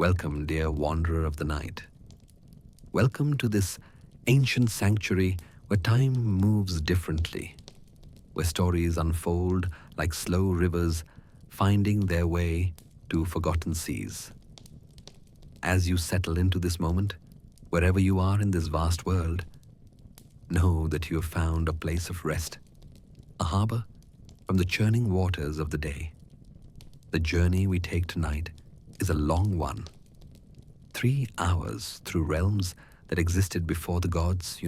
Welcome, dear wanderer of the night. Welcome to this ancient sanctuary where time moves differently, where stories unfold like slow rivers finding their way to forgotten seas. As you settle into this moment, wherever you are in this vast world, know that you have found a place of rest, a harbor from the churning waters of the day. The journey we take tonight is a long one. 3 hours through realms that existed before the gods,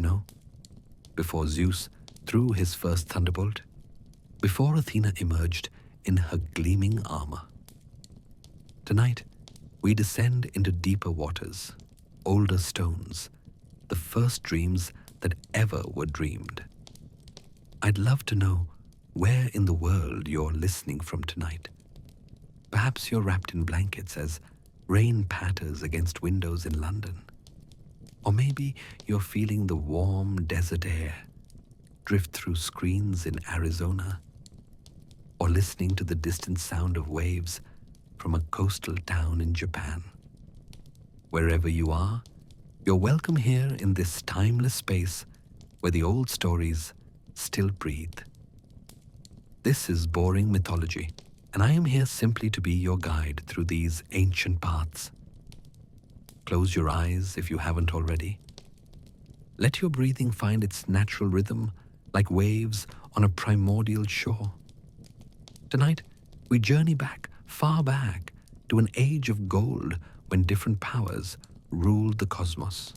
before Zeus threw his first thunderbolt, before Athena emerged in her gleaming armor. Tonight, we descend into deeper waters, older stones, the first dreams that ever were dreamed. I'd love to know where in the world you're listening from tonight. Perhaps you're wrapped in blankets as rain patters against windows in London. Or maybe you're feeling the warm desert air drift through screens in Arizona, or listening to the distant sound of waves from a coastal town in Japan. Wherever you are, you're welcome here in this timeless space where the old stories still breathe. This is Boring Mythology, and I am here simply to be your guide through these ancient paths. Close your eyes if you haven't already. Let your breathing find its natural rhythm like waves on a primordial shore. Tonight, we journey back, far back, to an age of gold when different powers ruled the cosmos.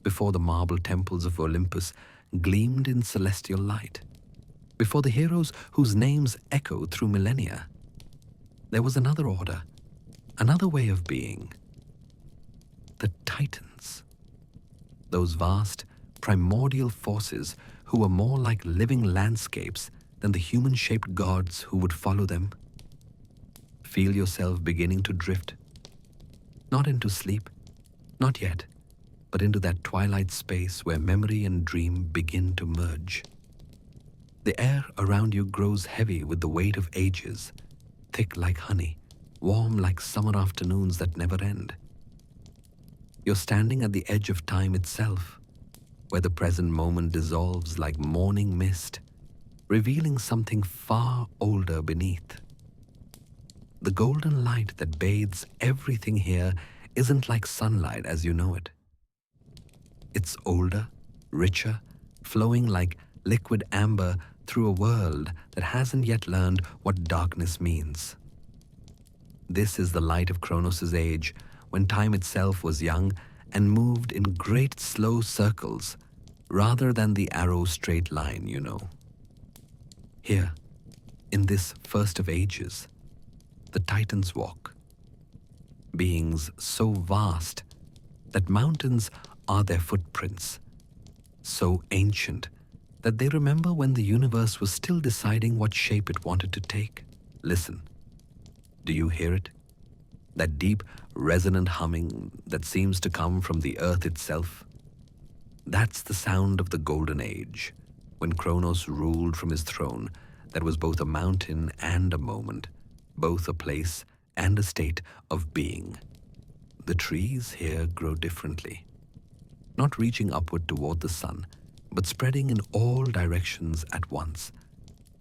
Before the marble temples of Olympus gleamed in celestial light, before the heroes whose names echo through millennia, there was another order, another way of being. The Titans. Those vast, primordial forces who were more like living landscapes than the human-shaped gods who would follow them. Feel yourself beginning to drift. Not into sleep, not yet, but into that twilight space where memory and dream begin to merge. The air around you grows heavy with the weight of ages, thick like honey, warm like summer afternoons that never end. You're standing at the edge of time itself, where the present moment dissolves like morning mist, revealing something far older beneath. The golden light that bathes everything here isn't like sunlight as you know it. It's older, richer, flowing like liquid amber through a world that hasn't yet learned what darkness means. This is the light of Kronos' age, when time itself was young and moved in great slow circles rather than the arrow straight line, Here, in this first of ages, the Titans walk. Beings so vast that mountains are their footprints, so ancient that they remember when the universe was still deciding what shape it wanted to take. Listen, do you hear it? That deep, resonant humming that seems to come from the earth itself? That's the sound of the Golden Age, when Kronos ruled from his throne that was both a mountain and a moment, both a place and a state of being. The trees here grow differently, not reaching upward toward the sun, but spreading in all directions at once,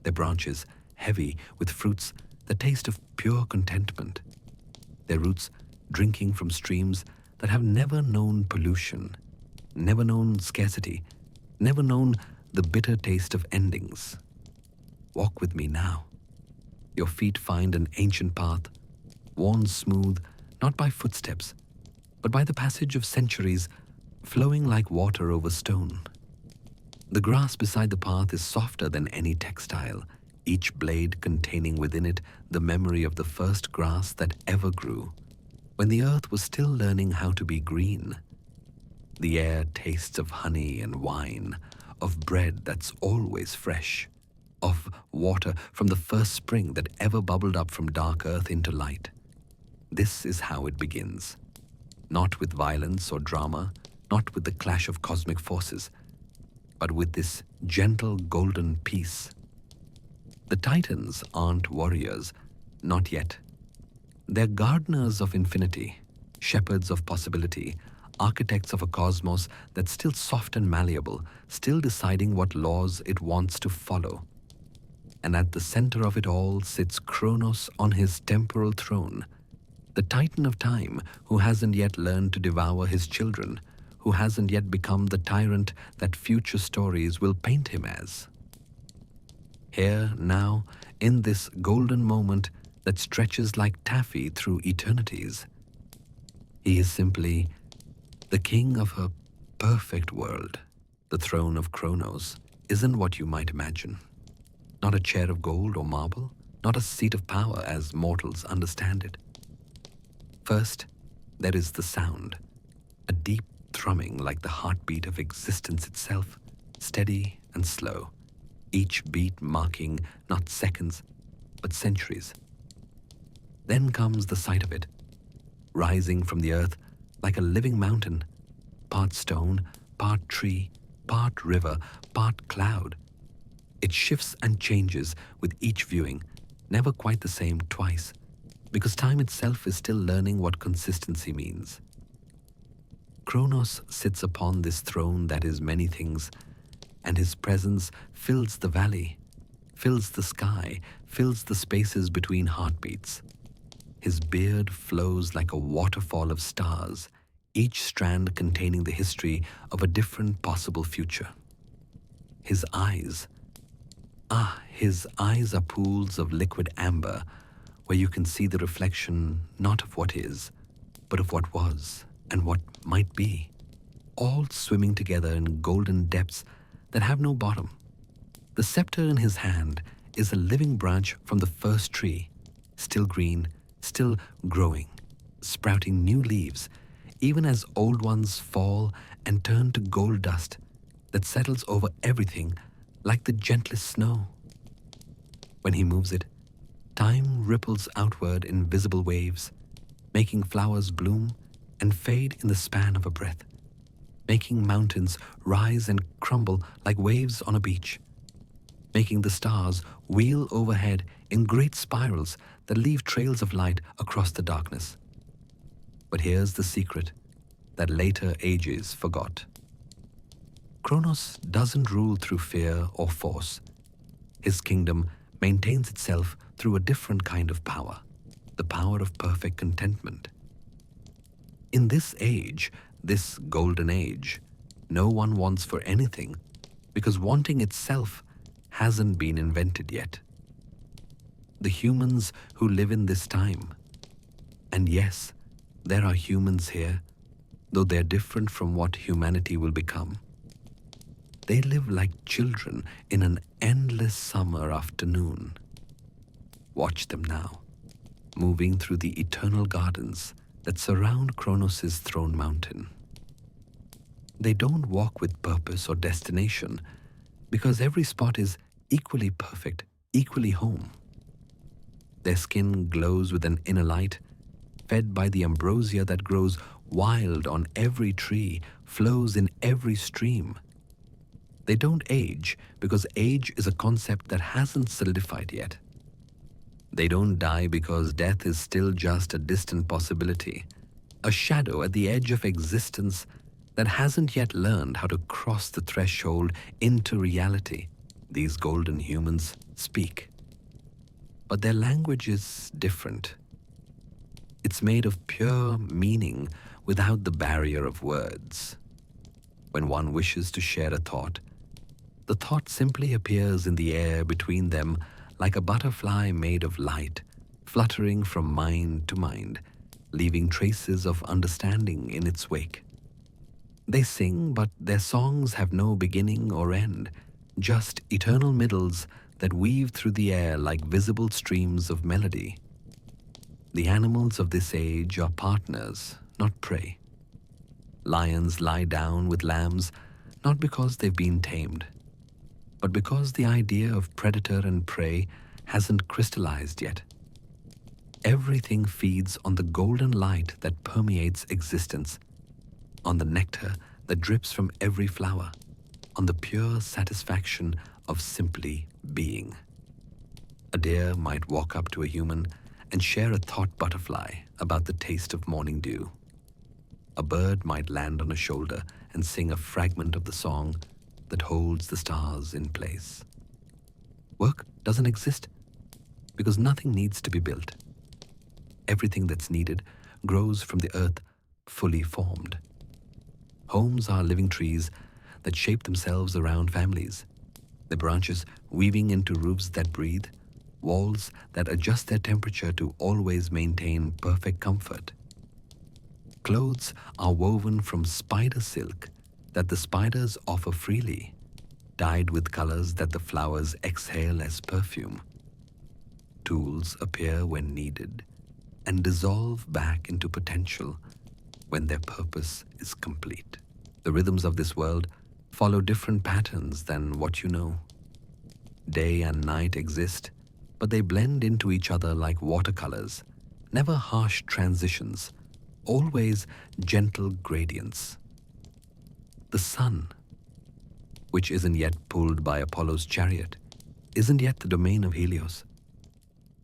their branches heavy with fruits that taste of pure contentment, their roots drinking from streams that have never known pollution, never known scarcity, never known the bitter taste of endings. Walk with me now. Your feet find an ancient path, worn smooth not by footsteps, but by the passage of centuries, flowing like water over stone. The grass beside the path is softer than any textile, each blade containing within it the memory of the first grass that ever grew, when the earth was still learning how to be green. The air tastes of honey and wine, of bread that's always fresh, of water from the first spring that ever bubbled up from dark earth into light. This is how it begins. Not with violence or drama, not with the clash of cosmic forces, but with this gentle golden peace. The Titans aren't warriors, not yet. They're gardeners of infinity, shepherds of possibility, architects of a cosmos that's still soft and malleable, still deciding what laws it wants to follow. And at the center of it all sits Kronos on his temporal throne, the Titan of time who hasn't yet learned to devour his children, who hasn't yet become the tyrant that future stories will paint him as. Here, now, in this golden moment that stretches like taffy through eternities, he is simply the king of a perfect world. The throne of Kronos isn't what you might imagine. Not a chair of gold or marble, not a seat of power as mortals understand it. First, there is the sound, a deep thrumming like the heartbeat of existence itself, steady and slow, each beat marking not seconds, but centuries. Then comes the sight of it, rising from the earth like a living mountain, part stone, part tree, part river, part cloud. It shifts and changes with each viewing, never quite the same twice, because time itself is still learning what consistency means. Kronos sits upon this throne that is many things, and his presence fills the valley, fills the sky, fills the spaces between heartbeats. His beard flows like a waterfall of stars, each strand containing the history of a different possible future. His eyes are pools of liquid amber, where you can see the reflection not of what is, but of what was and what might be, all swimming together in golden depths that have no bottom. The scepter in his hand is a living branch from the first tree, still green, still growing, sprouting new leaves, even as old ones fall and turn to gold dust that settles over everything like the gentlest snow. When he moves it, time ripples outward in visible waves, making flowers bloom and fade in the span of a breath, making mountains rise and crumble like waves on a beach, making the stars wheel overhead in great spirals that leave trails of light across the darkness. But here's the secret that later ages forgot. Kronos doesn't rule through fear or force. His kingdom maintains itself through a different kind of power, the power of perfect contentment. In this age, this golden age, no one wants for anything because wanting itself hasn't been invented yet. The humans who live in this time, and yes, there are humans here, though they're different from what humanity will become. They live like children in an endless summer afternoon. Watch them now, moving through the eternal gardens that surround Kronos' throne mountain. They don't walk with purpose or destination because every spot is equally perfect, equally home. Their skin glows with an inner light, fed by the ambrosia that grows wild on every tree, flows in every stream. They don't age because age is a concept that hasn't solidified yet. They don't die because death is still just a distant possibility, a shadow at the edge of existence that hasn't yet learned how to cross the threshold into reality. These golden humans speak. But their language is different. It's made of pure meaning without the barrier of words. When one wishes to share a thought, the thought simply appears in the air between them like a butterfly made of light, fluttering from mind to mind, leaving traces of understanding in its wake. They sing, but their songs have no beginning or end, just eternal middles that weave through the air like visible streams of melody. The animals of this age are partners, not prey. Lions lie down with lambs, not because they've been tamed, but because the idea of predator and prey hasn't crystallized yet. Everything feeds on the golden light that permeates existence, on the nectar that drips from every flower, on the pure satisfaction of simply being. A deer might walk up to a human and share a thought butterfly about the taste of morning dew. A bird might land on a shoulder and sing a fragment of the song that holds the stars in place. Work doesn't exist because nothing needs to be built. Everything that's needed grows from the earth fully formed. Homes are living trees that shape themselves around families, their branches weaving into roofs that breathe, walls that adjust their temperature to always maintain perfect comfort. Clothes are woven from spider silk that the spiders offer freely, dyed with colors that the flowers exhale as perfume. Tools appear when needed and dissolve back into potential when their purpose is complete. The rhythms of this world follow different patterns than what you know. Day and night exist, but they blend into each other like watercolors, never harsh transitions, always gentle gradients. The sun, which isn't yet pulled by Apollo's chariot, isn't yet the domain of Helios.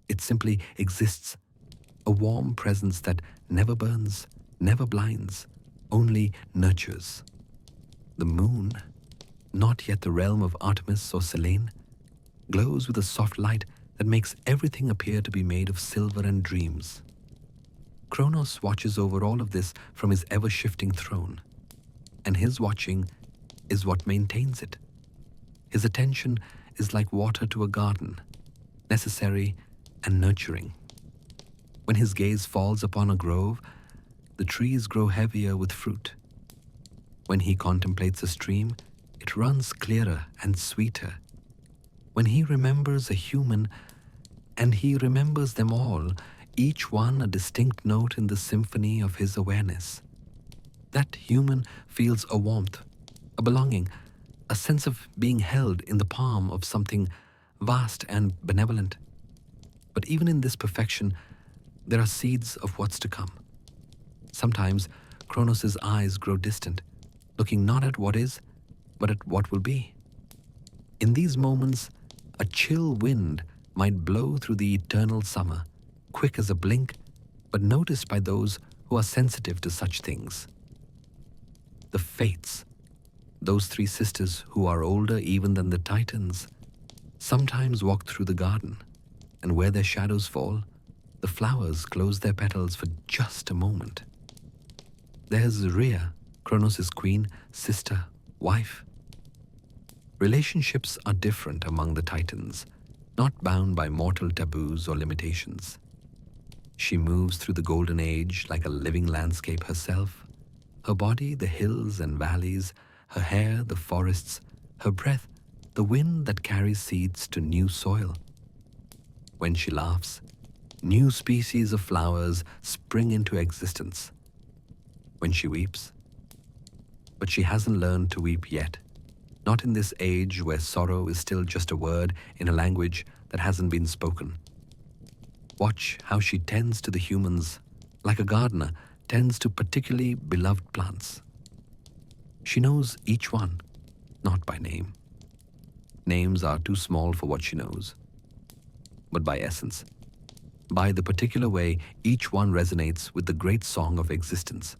It simply exists, a warm presence that never burns, never blinds, only nurtures. The moon, not yet the realm of Artemis or Selene, glows with a soft light that makes everything appear to be made of silver and dreams. Kronos watches over all of this from his ever-shifting throne, and his watching is what maintains it. His attention is like water to a garden, necessary and nurturing. When his gaze falls upon a grove, the trees grow heavier with fruit. When he contemplates a stream, it runs clearer and sweeter. When he remembers a human, and he remembers them all, each one a distinct note in the symphony of his awareness, that human feels a warmth, a belonging, a sense of being held in the palm of something vast and benevolent. But even in this perfection, there are seeds of what's to come. Sometimes Kronos' eyes grow distant, looking not at what is, but at what will be. In these moments, a chill wind might blow through the eternal summer, quick as a blink, but noticed by those who are sensitive to such things. The Fates, those three sisters who are older even than the Titans, sometimes walk through the garden, and where their shadows fall, the flowers close their petals for just a moment. There's Rhea, Kronos' queen, sister, wife. Relationships are different among the Titans, not bound by mortal taboos or limitations. She moves through the Golden Age like a living landscape herself. Her body, the hills and valleys, her hair, the forests, her breath, the wind that carries seeds to new soil. When she laughs, new species of flowers spring into existence. When she weeps, but she hasn't learned to weep yet, not in this age where sorrow is still just a word in a language that hasn't been spoken. Watch how she tends to the humans like a gardener tends to particularly beloved plants. She knows each one, not by name. Names are too small for what she knows, but by essence, by the particular way each one resonates with the great song of existence.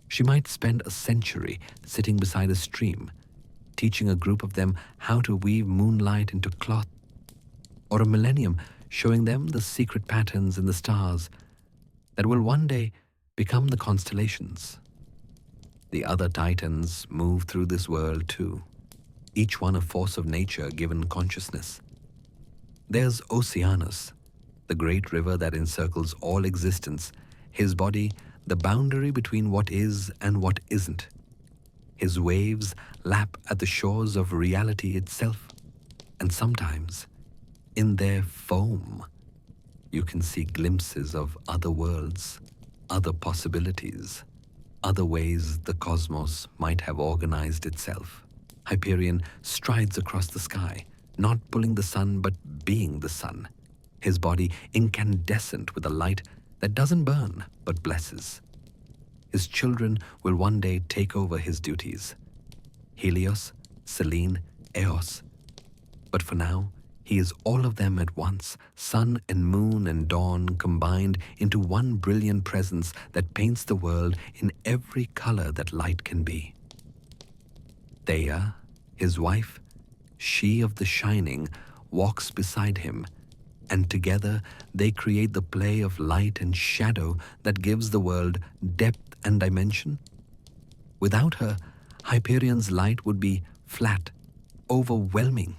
She might spend a century sitting beside a stream, teaching a group of them how to weave moonlight into cloth, or a millennium showing them the secret patterns in the stars that will one day become the constellations. The other Titans move through this world too, each one a force of nature given consciousness. There's Oceanus, the great river that encircles all existence, his body the boundary between what is and what isn't. His waves lap at the shores of reality itself, and sometimes, in their foam, you can see glimpses of other worlds, other possibilities, other ways the cosmos might have organized itself. Hyperion strides across the sky, not pulling the sun but being the sun, his body incandescent with a light that doesn't burn but blesses. His children will one day take over his duties. Helios, Selene, Eos. But for now, He is all of them at once, sun and moon and dawn combined into one brilliant presence that paints the world in every color that light can be. Theia, his wife, she of the shining, walks beside him, and together they create the play of light and shadow that gives the world depth and dimension. Without her, Hyperion's light would be flat, overwhelming.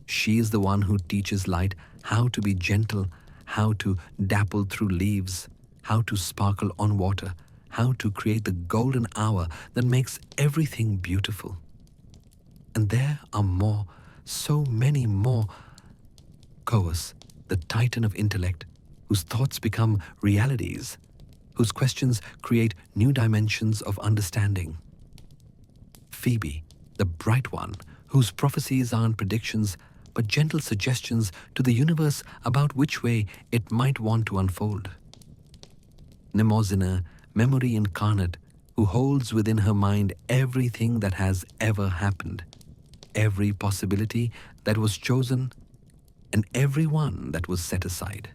She is the one who teaches light how to be gentle, how to dapple through leaves, how to sparkle on water, how to create the golden hour that makes everything beautiful. And there are more, so many more. Kronos, the titan of intellect, whose thoughts become realities, whose questions create new dimensions of understanding. Phoebe, the bright one, whose prophecies aren't predictions but gentle suggestions to the universe about which way it might want to unfold. Mnemosyne, memory incarnate, who holds within her mind everything that has ever happened, every possibility that was chosen, and every one that was set aside.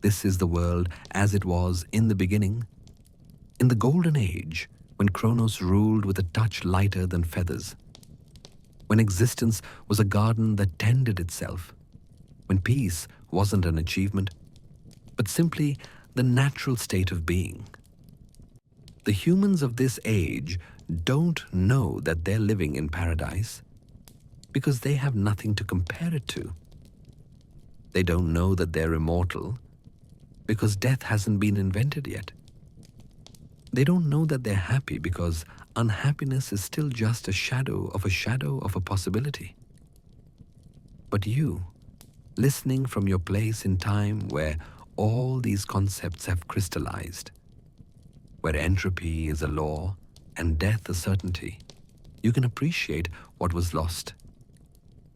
This is the world as it was in the beginning, in the Golden Age, when Kronos ruled with a touch lighter than feathers, when existence was a garden that tended itself, when peace wasn't an achievement, but simply the natural state of being. The humans of this age don't know that they're living in paradise because they have nothing to compare it to. They don't know that they're immortal because death hasn't been invented yet. They don't know that they're happy because unhappiness is still just a shadow of a possibility. But you, listening from your place in time where all these concepts have crystallized, where entropy is a law and death a certainty, you can appreciate what was lost.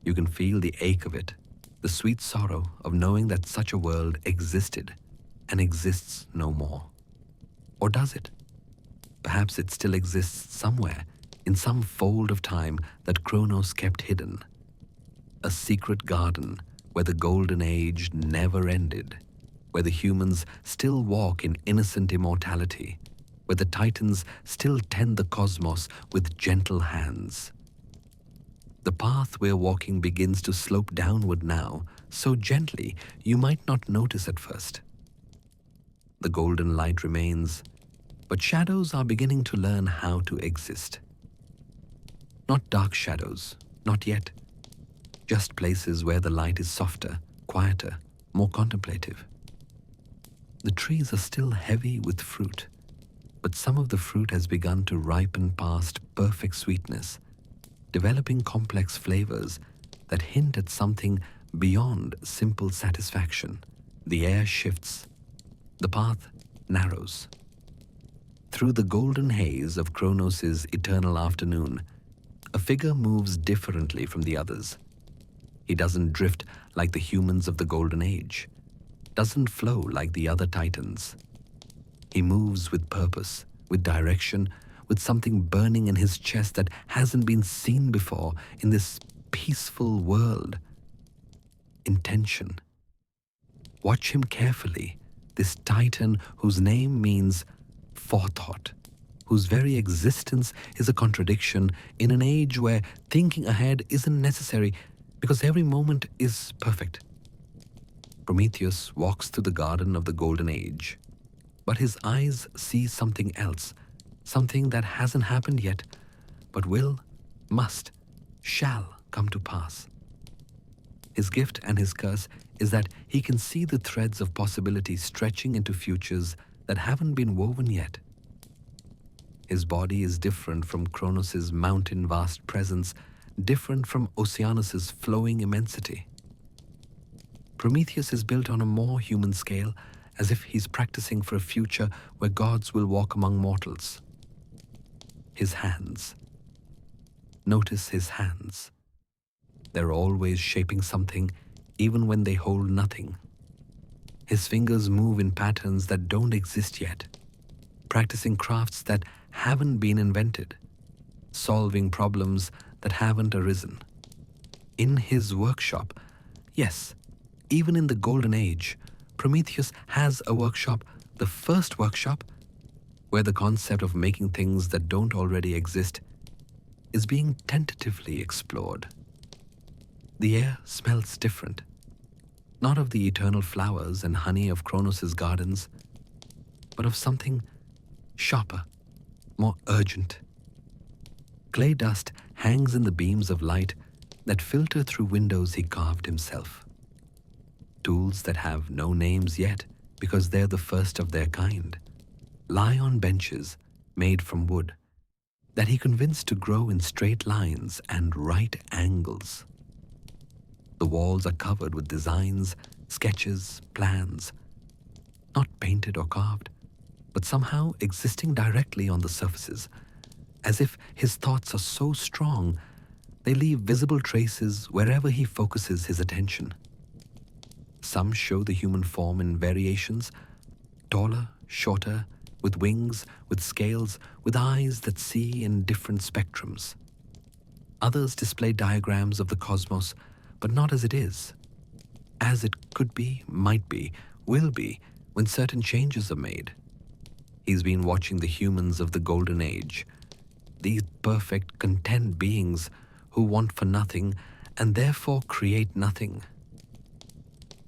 You can feel the ache of it, the sweet sorrow of knowing that such a world existed and exists no more. Or does it? Perhaps it still exists somewhere, in some fold of time that Kronos kept hidden. A secret garden where the Golden Age never ended, where the humans still walk in innocent immortality, where the Titans still tend the cosmos with gentle hands. The path we're walking begins to slope downward now, so gently you might not notice at first. The golden light remains, but shadows are beginning to learn how to exist. Not dark shadows, not yet. Just places where the light is softer, quieter, more contemplative. The trees are still heavy with fruit, but some of the fruit has begun to ripen past perfect sweetness, developing complex flavors that hint at something beyond simple satisfaction. The air shifts, the path narrows. Through the golden haze of Kronos' eternal afternoon, a figure moves differently from the others. He doesn't drift like the humans of the Golden Age, doesn't flow like the other Titans. He moves with purpose, with direction, with something burning in his chest that hasn't been seen before in this peaceful world. Intention. Watch him carefully, this Titan whose name means forethought, whose very existence is a contradiction in an age where thinking ahead isn't necessary because every moment is perfect. Prometheus walks through the garden of the Golden Age, but his eyes see something else, something that hasn't happened yet, but will, must, shall come to pass. His gift and his curse is that he can see the threads of possibility stretching into futures that haven't been woven yet. His body is different from Kronos' mountain vast presence, different from Oceanus' flowing immensity. Prometheus is built on a more human scale, as if he's practicing for a future where gods will walk among mortals. His hands. Notice his hands. They're always shaping something, even when they hold nothing. His fingers move in patterns that don't exist yet, practicing crafts that haven't been invented, solving problems that haven't arisen. In his workshop, yes, even in the Golden Age, Prometheus has a workshop, the first workshop, where the concept of making things that don't already exist is being tentatively explored. The air smells different, not of the eternal flowers and honey of Kronos' gardens, but of something sharper, more urgent. Clay dust hangs in the beams of light that filter through windows he carved himself. Tools that have no names yet because they're the first of their kind lie on benches made from wood that he convinced to grow in straight lines and right angles. The walls are covered with designs, sketches, plans, not painted or carved, but somehow existing directly on the surfaces, as if his thoughts are so strong they leave visible traces wherever he focuses his attention. Some show the human form in variations, taller, shorter, with wings, with scales, with eyes that see in different spectrums. Others display diagrams of the cosmos, but not as it is, as it could be, might be, will be, when certain changes are made. He's been watching the humans of the Golden Age, these perfect, content beings who want for nothing and therefore create nothing.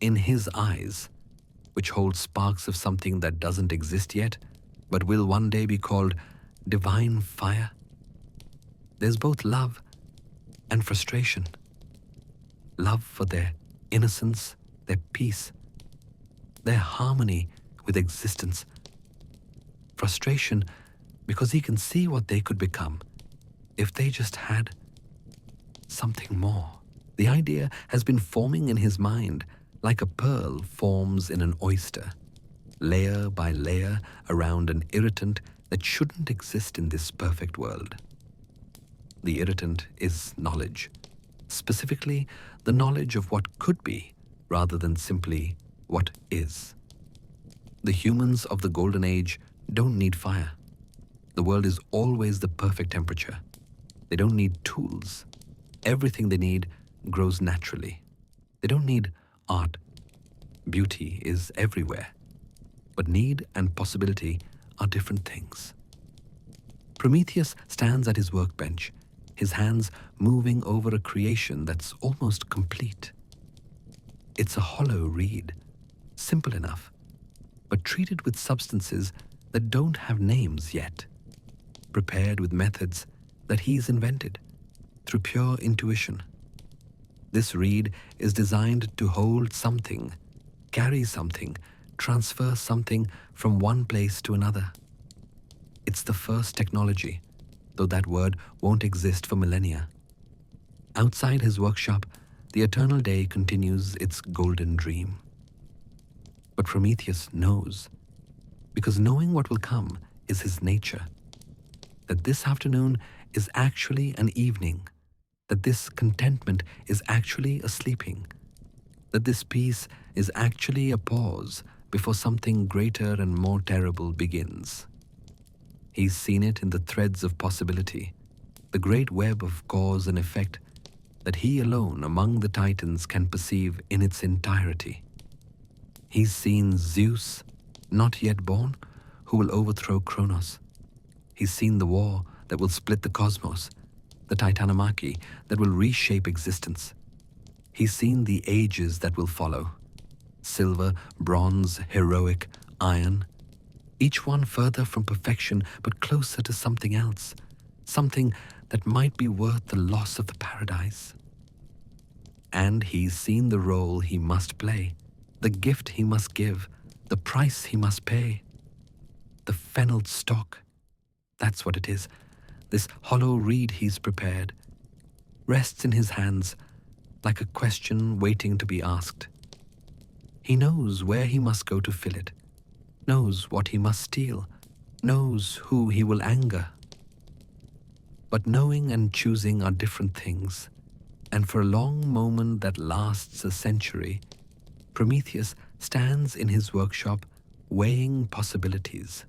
In his eyes, which hold sparks of something that doesn't exist yet, but will one day be called divine fire, there's both love and frustration. Love for their innocence, their peace, their harmony with existence. Frustration because he can see what they could become if they just had something more. The idea has been forming in his mind like a pearl forms in an oyster, layer by layer around an irritant that shouldn't exist in this perfect world. The irritant is knowledge, specifically the knowledge of what could be rather than simply what is. The humans of the Golden Age don't need fire. The world is always the perfect temperature. They don't need tools. Everything they need grows naturally. They don't need art. Beauty is everywhere. But need and possibility are different things. Prometheus stands at his workbench, his hands moving over a creation that's almost complete. It's a hollow reed, simple enough, but treated with substances that don't have names yet, prepared with methods that he's invented through pure intuition. This reed is designed to hold something, carry something, transfer something from one place to another. It's the first technology, though that word won't exist for millennia. Outside his workshop, the eternal day continues its golden dream. But Prometheus knows, because knowing what will come is his nature, that this afternoon is actually an evening, that this contentment is actually a sleeping, that this peace is actually a pause before something greater and more terrible begins. He's seen it in the threads of possibility, the great web of cause and effect that he alone among the Titans can perceive in its entirety. He's seen Zeus, not yet born, who will overthrow Kronos. He's seen the war that will split the cosmos, the Titanomachy that will reshape existence. He's seen the ages that will follow, silver, bronze, heroic, iron, each one further from perfection but closer to something else, something that might be worth the loss of the paradise. And he's seen the role he must play, the gift he must give, the price he must pay. The fennelled stalk, that's what it is. This hollow reed he's prepared rests in his hands like a question waiting to be asked. He knows where he must go to fill it, knows what he must steal, knows who he will anger. But knowing and choosing are different things, and for a long moment that lasts a century, Prometheus stands in his workshop weighing possibilities.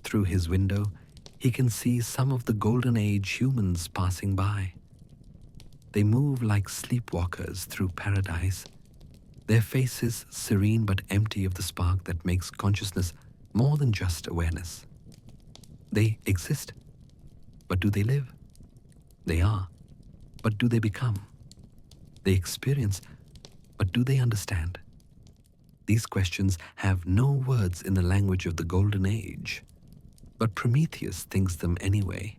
Through his window, he can see some of the Golden Age humans passing by. They move like sleepwalkers through paradise, their faces serene but empty of the spark that makes consciousness more than just awareness. They exist, but do they live? They are, but do they become? They experience, but do they understand? These questions have no words in the language of the Golden Age, but Prometheus thinks them anyway,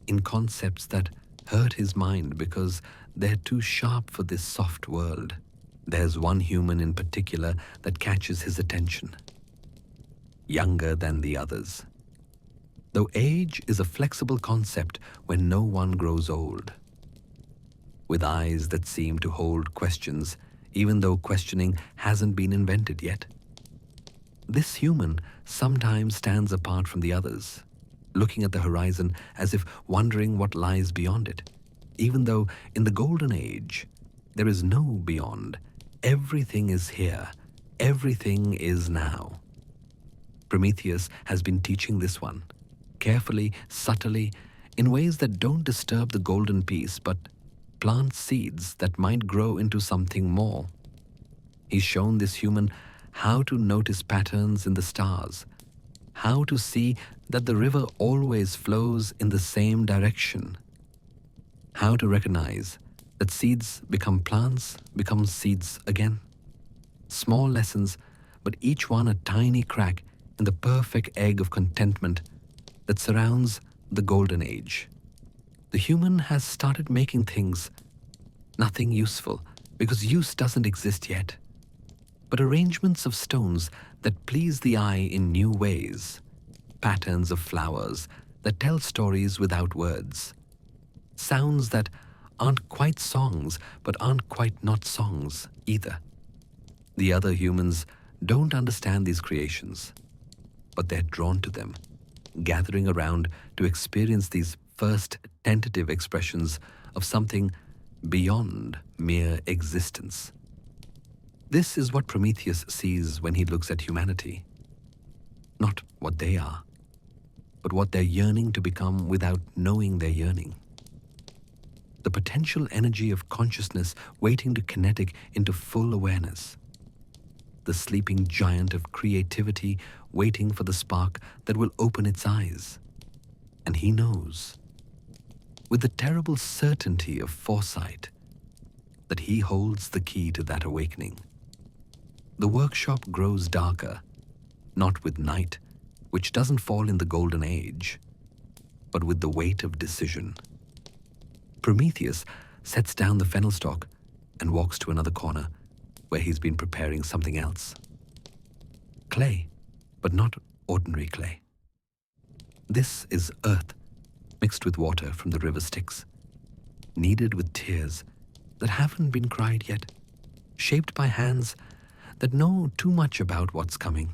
in concepts that hurt his mind because they're too sharp for this soft world. There's one human in particular that catches his attention. Younger than the others. Though age is a flexible concept when no one grows old. With eyes that seem to hold questions, even though questioning hasn't been invented yet. This human sometimes stands apart from the others, looking at the horizon as if wondering what lies beyond it, even though in the Golden Age there is no beyond. Everything is here. Everything is now. Prometheus has been teaching this one, carefully, subtly, in ways that don't disturb the golden peace, but plant seeds that might grow into something more. He's shown this human how to notice patterns in the stars, how to see that the river always flows in the same direction, how to recognize that seeds become plants, become seeds again. Small lessons, but each one a tiny crack in the perfect egg of contentment that surrounds the Golden Age. The human has started making things, nothing useful, because use doesn't exist yet, but arrangements of stones that please the eye in new ways, patterns of flowers that tell stories without words, sounds that aren't quite songs but aren't quite not songs either. The other humans don't understand these creations, but they're drawn to them, gathering around to experience these first tentative expressions of something beyond mere existence. This is what Prometheus sees when he looks at humanity. Not what they are, but what they're yearning to become without knowing they're yearning. The potential energy of consciousness waiting to kinetic into full awareness. The sleeping giant of creativity waiting for the spark that will open its eyes. And he knows, with the terrible certainty of foresight, that he holds the key to that awakening. The workshop grows darker, not with night, which doesn't fall in the Golden Age, but with the weight of decision. Prometheus sets down the fennel stalk and walks to another corner where he's been preparing something else. Clay, but not ordinary clay. This is earth mixed with water from the river Styx, kneaded with tears that haven't been cried yet, shaped by hands that know too much about what's coming.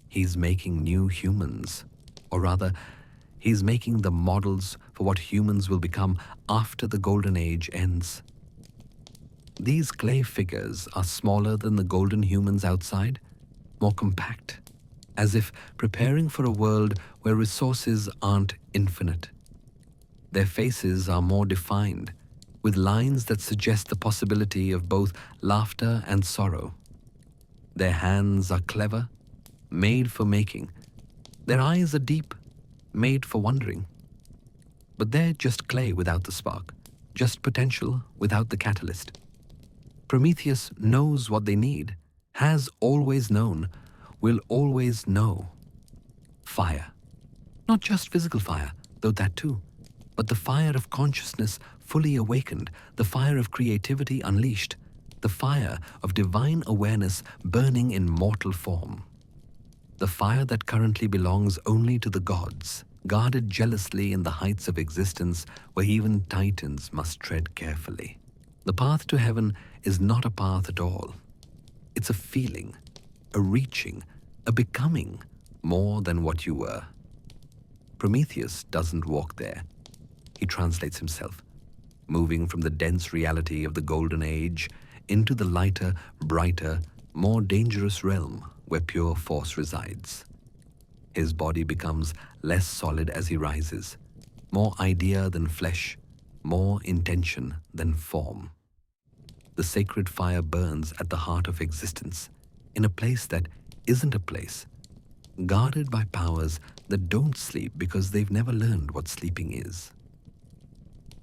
He's making new humans, or rather, he's making the models for what humans will become after the Golden Age ends. These clay figures are smaller than the golden humans outside, more compact, as if preparing for a world where resources aren't infinite. Their faces are more defined, with lines that suggest the possibility of both laughter and sorrow. Their hands are clever, made for making. Their eyes are deep, made for wondering. But they're just clay without the spark, just potential without the catalyst. Prometheus knows what they need, has always known, will always know. Fire. Not just physical fire, though that too, but the fire of consciousness fully awakened, the fire of creativity unleashed, the fire of divine awareness burning in mortal form. The fire that currently belongs only to the gods, guarded jealously in the heights of existence where even Titans must tread carefully. The path to heaven is not a path at all. It's a feeling, a reaching, a becoming more than what you were. Prometheus doesn't walk there. He translates himself, moving from the dense reality of the Golden Age into the lighter, brighter, more dangerous realm where pure force resides. His body becomes less solid as he rises, more idea than flesh, more intention than form. The sacred fire burns at the heart of existence, in a place that isn't a place, guarded by powers that don't sleep because they've never learned what sleeping is.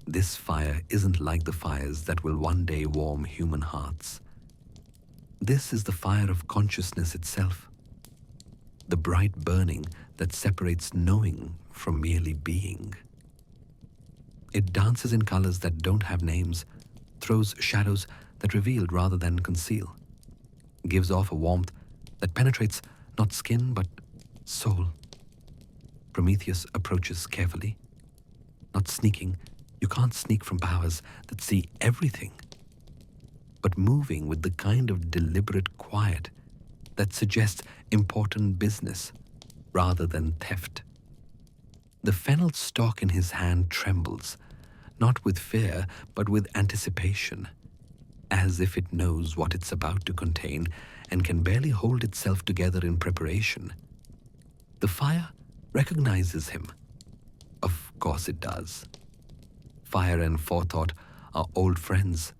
This fire isn't like the fires that will one day warm human hearts. This is the fire of consciousness itself, the bright burning that separates knowing from merely being. It dances in colors that don't have names, throws shadows that reveal rather than conceal, gives off a warmth that penetrates not skin but soul. Prometheus approaches carefully, not sneaking. You can't sneak from powers that see everything, but moving with the kind of deliberate quiet that suggests important business rather than theft. The fennel stalk in his hand trembles, not with fear, but with anticipation, as if it knows what it's about to contain and can barely hold itself together in preparation. The fire recognizes him. Of course it does. Fire and forethought are old friends,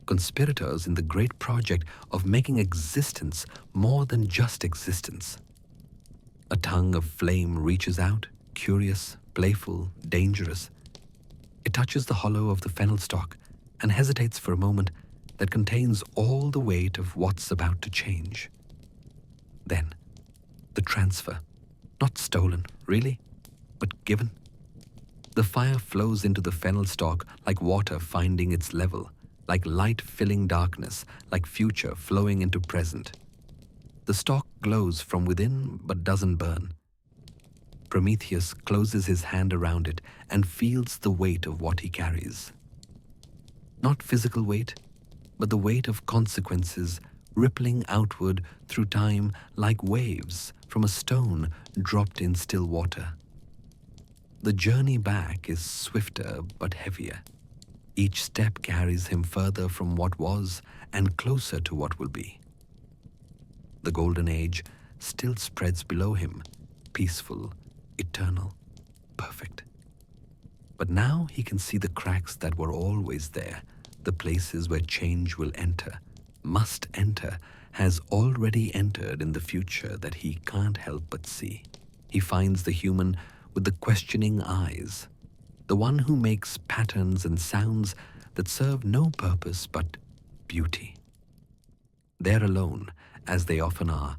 conspirators in the great project of making existence more than just existence. A tongue of flame reaches out, curious, playful, dangerous. It touches the hollow of the fennel stalk and hesitates for a moment that contains all the weight of what's about to change. Then, the transfer, not stolen, really, but given. The fire flows into the fennel stalk like water finding its level, like light filling darkness, like future flowing into present. The stalk glows from within but doesn't burn. Prometheus closes his hand around it and feels the weight of what he carries. Not physical weight, but the weight of consequences rippling outward through time like waves from a stone dropped in still water. The journey back is swifter but heavier. Each step carries him further from what was and closer to what will be. The Golden Age still spreads below him, peaceful, eternal, perfect. But now he can see the cracks that were always there, the places where change will enter, must enter, has already entered in the future that he can't help but see. He finds the human with the questioning eyes, the one who makes patterns and sounds that serve no purpose but beauty. There alone, as they often are,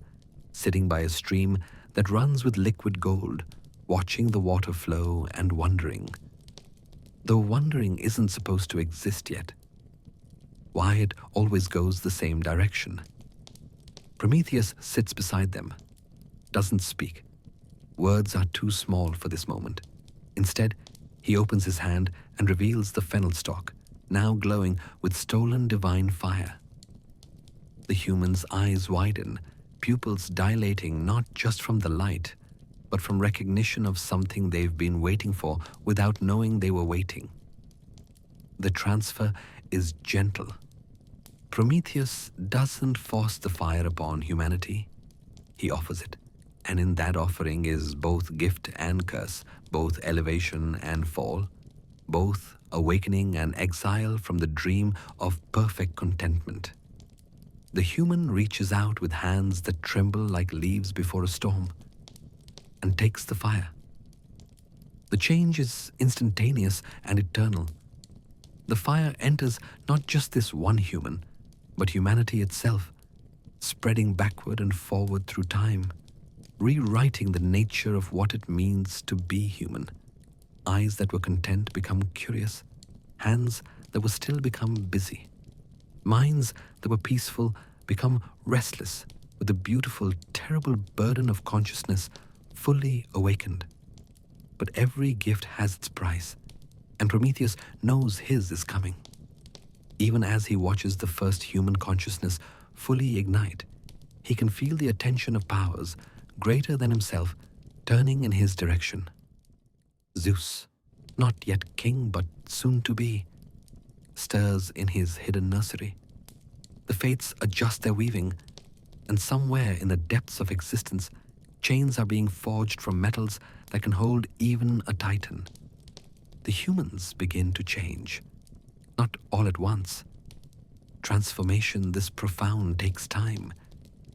sitting by a stream that runs with liquid gold, watching the water flow and wondering, though wondering isn't supposed to exist yet, why it always goes the same direction. Prometheus sits beside them, doesn't speak. Words are too small for this moment. Instead, he opens his hand and reveals the fennel stalk, now glowing with stolen divine fire. The human's eyes widen, pupils dilating not just from the light, but from recognition of something they've been waiting for without knowing they were waiting. The transfer is gentle. Prometheus doesn't force the fire upon humanity. He offers it. And in that offering is both gift and curse, both elevation and fall, both awakening and exile from the dream of perfect contentment. The human reaches out with hands that tremble like leaves before a storm and takes the fire. The change is instantaneous and eternal. The fire enters not just this one human, but humanity itself, spreading backward and forward through time, rewriting the nature of what it means to be human. Eyes that were content become curious, hands that will still become busy, minds that were peaceful become restless with the beautiful, terrible burden of consciousness fully awakened. But every gift has its price, and Prometheus knows his is coming. Even as he watches the first human consciousness fully ignite, he can feel the attention of powers greater than himself turning in his direction. Zeus, not yet king but soon to be, stirs in his hidden nursery. The fates adjust their weaving, and somewhere in the depths of existence, chains are being forged from metals that can hold even a titan. the humans begin to change. Not all at once. Transformation this profound takes time,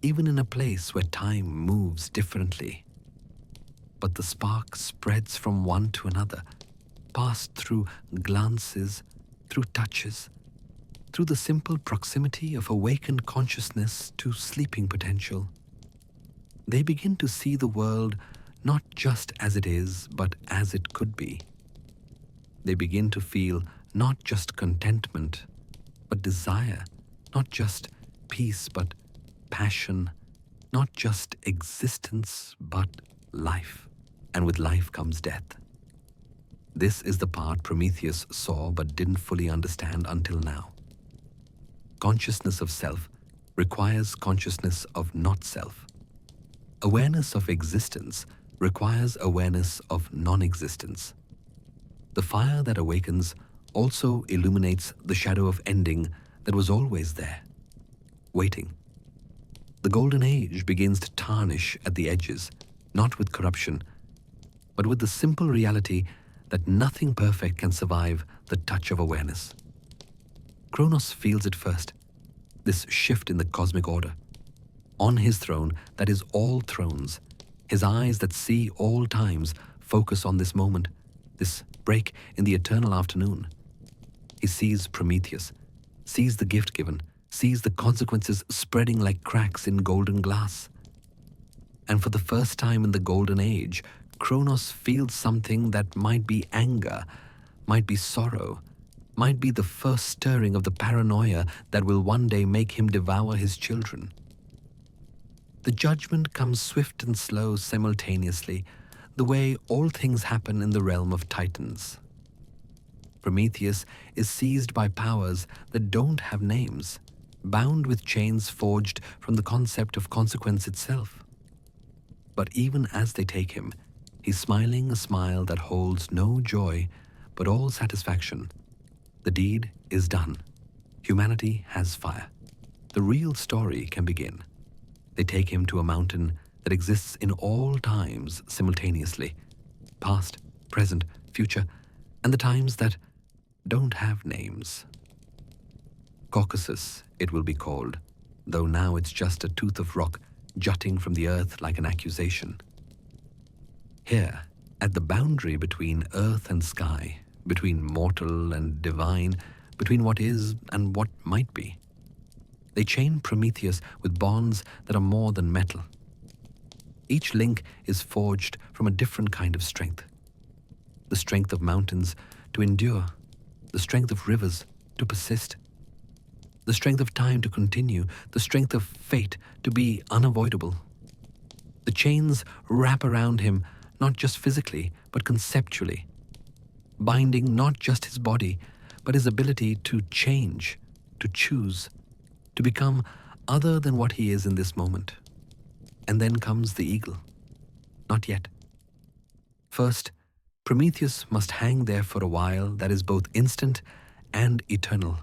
even in a place where time moves differently. But the spark spreads from one to another, passed through glances, through touches, through the simple proximity of awakened consciousness to sleeping potential. They begin to see the world not just as it is, but as it could be. They begin to feel not just contentment, but desire, not just peace, but passion, not just existence, but life. And with life comes death. This is the part Prometheus saw but didn't fully understand until now. Consciousness of self requires consciousness of not self. Awareness of existence requires awareness of non-existence. The fire that awakens also illuminates the shadow of ending that was always there, waiting. The Golden Age begins to tarnish at the edges, not with corruption, but with the simple reality that nothing perfect can survive the touch of awareness. Kronos feels it first, this shift in the cosmic order. On his throne that is all thrones, his eyes that see all times focus on this moment, this break in the eternal afternoon. He sees Prometheus, sees the gift given, sees the consequences spreading like cracks in golden glass. And for the first time in the Golden Age, Kronos feels something that might be anger, might be sorrow, might be the first stirring of the paranoia that will one day make him devour his children. The judgment comes swift and slow simultaneously, the way all things happen in the realm of Titans. Prometheus is seized by powers that don't have names, bound with chains forged from the concept of consequence itself. But even as they take him, he's smiling a smile that holds no joy, but all satisfaction. The deed is done. Humanity has fire. The real story can begin. They take him to a mountain that exists in all times simultaneously, past, present, future, and the times that don't have names. Caucasus, it will be called, though now it's just a tooth of rock jutting from the earth like an accusation. Here, at the boundary between earth and sky, between mortal and divine, between what is and what might be, they chain Prometheus with bonds that are more than metal. Each link is forged from a different kind of strength. The strength of mountains to endure, the strength of rivers to persist, the strength of time to continue, the strength of fate to be unavoidable. The chains wrap around him not just physically, but conceptually, binding not just his body, but his ability to change, to choose, to become other than what he is in this moment. And then comes the eagle. Not yet. First, Prometheus must hang there for a while that is both instant and eternal,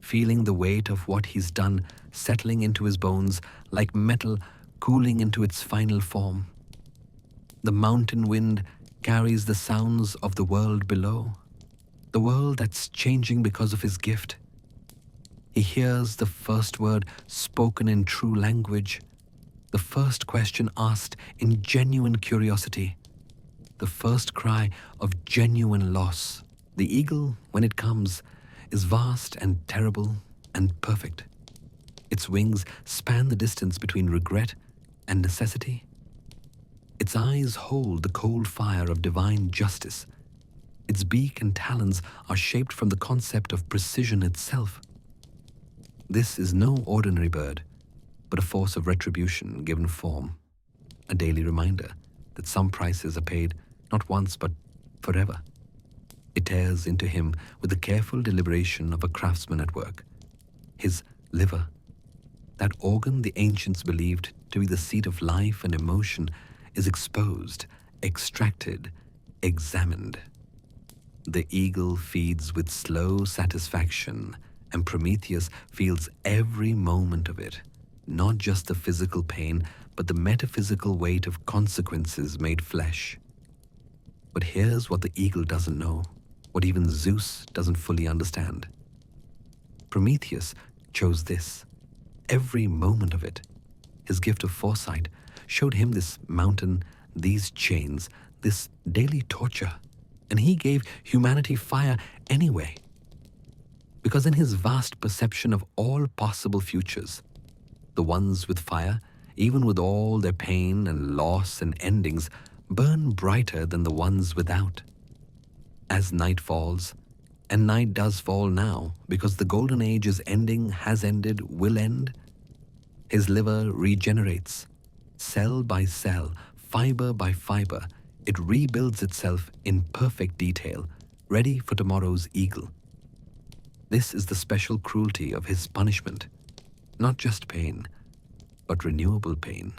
feeling the weight of what he's done settling into his bones like metal cooling into its final form. The mountain wind carries the sounds of the world below, the world that's changing because of his gift. He hears the first word spoken in true language, the first question asked in genuine curiosity, the first cry of genuine loss. The eagle, when it comes, is vast and terrible and perfect. Its wings span the distance between regret and necessity. Its eyes hold the cold fire of divine justice. Its beak and talons are shaped from the concept of precision itself. This is no ordinary bird, but a force of retribution given form, a daily reminder that some prices are paid not once but forever. It tears into him with the careful deliberation of a craftsman at work. His liver, that organ the ancients believed to be the seat of life and emotion, is exposed, extracted, examined. The eagle feeds with slow satisfaction, and Prometheus feels every moment of it, not just the physical pain, but the metaphysical weight of consequences made flesh. But here's what the eagle doesn't know. what even Zeus doesn't fully understand. Prometheus chose this, every moment of it. His gift of foresight showed him this mountain, these chains, this daily torture, and he gave humanity fire anyway. Because in his vast perception of all possible futures, the ones with fire, even with all their pain and loss and endings, burn brighter than the ones without. As night falls, and night does fall now, because the Golden Age is ending, has ended, will end, his liver regenerates. Cell by cell, fiber by fiber, it rebuilds itself in perfect detail, ready for tomorrow's eagle. This is the special cruelty of his punishment. Not just pain, but renewable pain,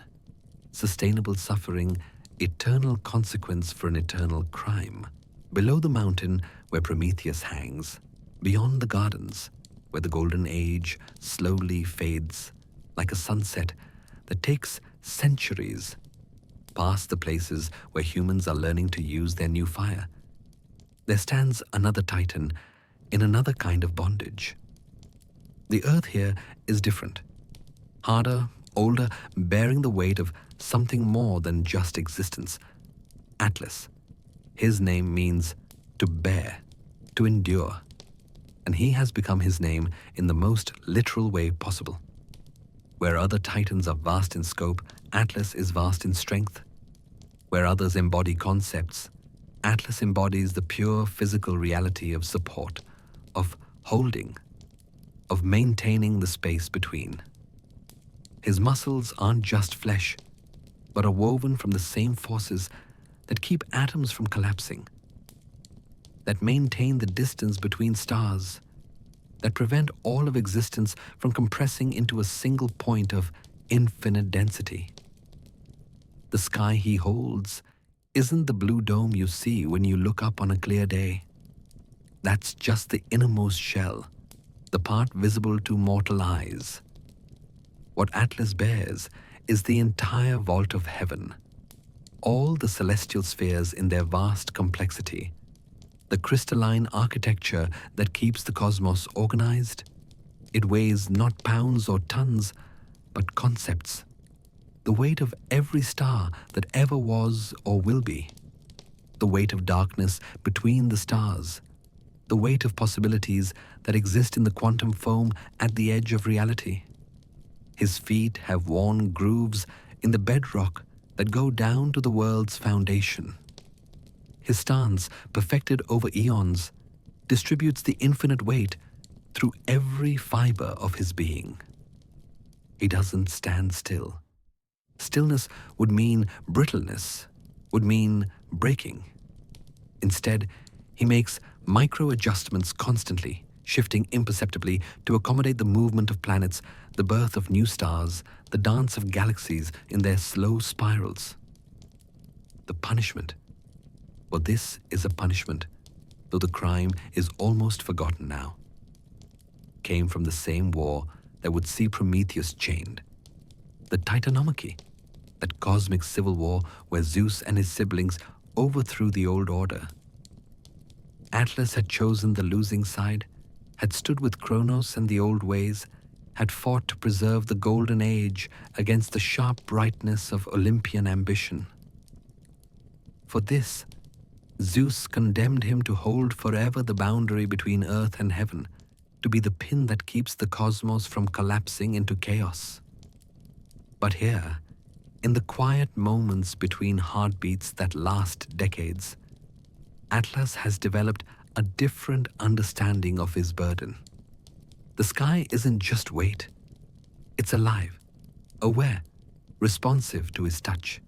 sustainable suffering, eternal consequence for an eternal crime. Below the mountain where Prometheus hangs, beyond the gardens where the Golden Age slowly fades like a sunset that takes centuries, past the places where humans are learning to use their new fire, there stands another Titan in another kind of bondage. The earth here is different, harder, older, bearing the weight of something more than just existence. Atlas. His name means to bear, to endure, and he has become his name in the most literal way possible. Where other titans are vast in scope, Atlas is vast in strength. Where others embody concepts, Atlas embodies the pure physical reality of support, of holding, of maintaining the space between. His muscles aren't just flesh, but are woven from the same forces that keep atoms from collapsing, that maintain the distance between stars, that prevent all of existence from compressing into a single point of infinite density. The sky he holds isn't the blue dome you see when you look up on a clear day. That's just the innermost shell, the part visible to mortal eyes. What Atlas bears is the entire vault of heaven, all the celestial spheres in their vast complexity, the crystalline architecture that keeps the cosmos organized. It weighs not pounds or tons, but concepts, the weight of every star that ever was or will be, the weight of darkness between the stars, the weight of possibilities that exist in the quantum foam at the edge of reality. His feet have worn grooves in the bedrock that go down to the world's foundation. His stance, perfected over eons, distributes the infinite weight through every fiber of his being. He doesn't stand still. Stillness would mean brittleness, would mean breaking. Instead, he makes micro-adjustments constantly, shifting imperceptibly to accommodate the movement of planets, the birth of new stars, the dance of galaxies in their slow spirals. The punishment. Well, this is a punishment, though the crime is almost forgotten now. Came from the same war that would see Prometheus chained. The Titanomachy, that cosmic civil war where Zeus and his siblings overthrew the old order. Atlas had chosen the losing side, had stood with Kronos and the old ways, had fought to preserve the Golden Age against the sharp brightness of Olympian ambition. For this, Zeus condemned him to hold forever the boundary between earth and heaven, to be the pin that keeps the cosmos from collapsing into chaos. But here, in the quiet moments between heartbeats that last decades, Atlas has developed a different understanding of his burden. The sky isn't just weight. It's alive, aware, responsive to his touch.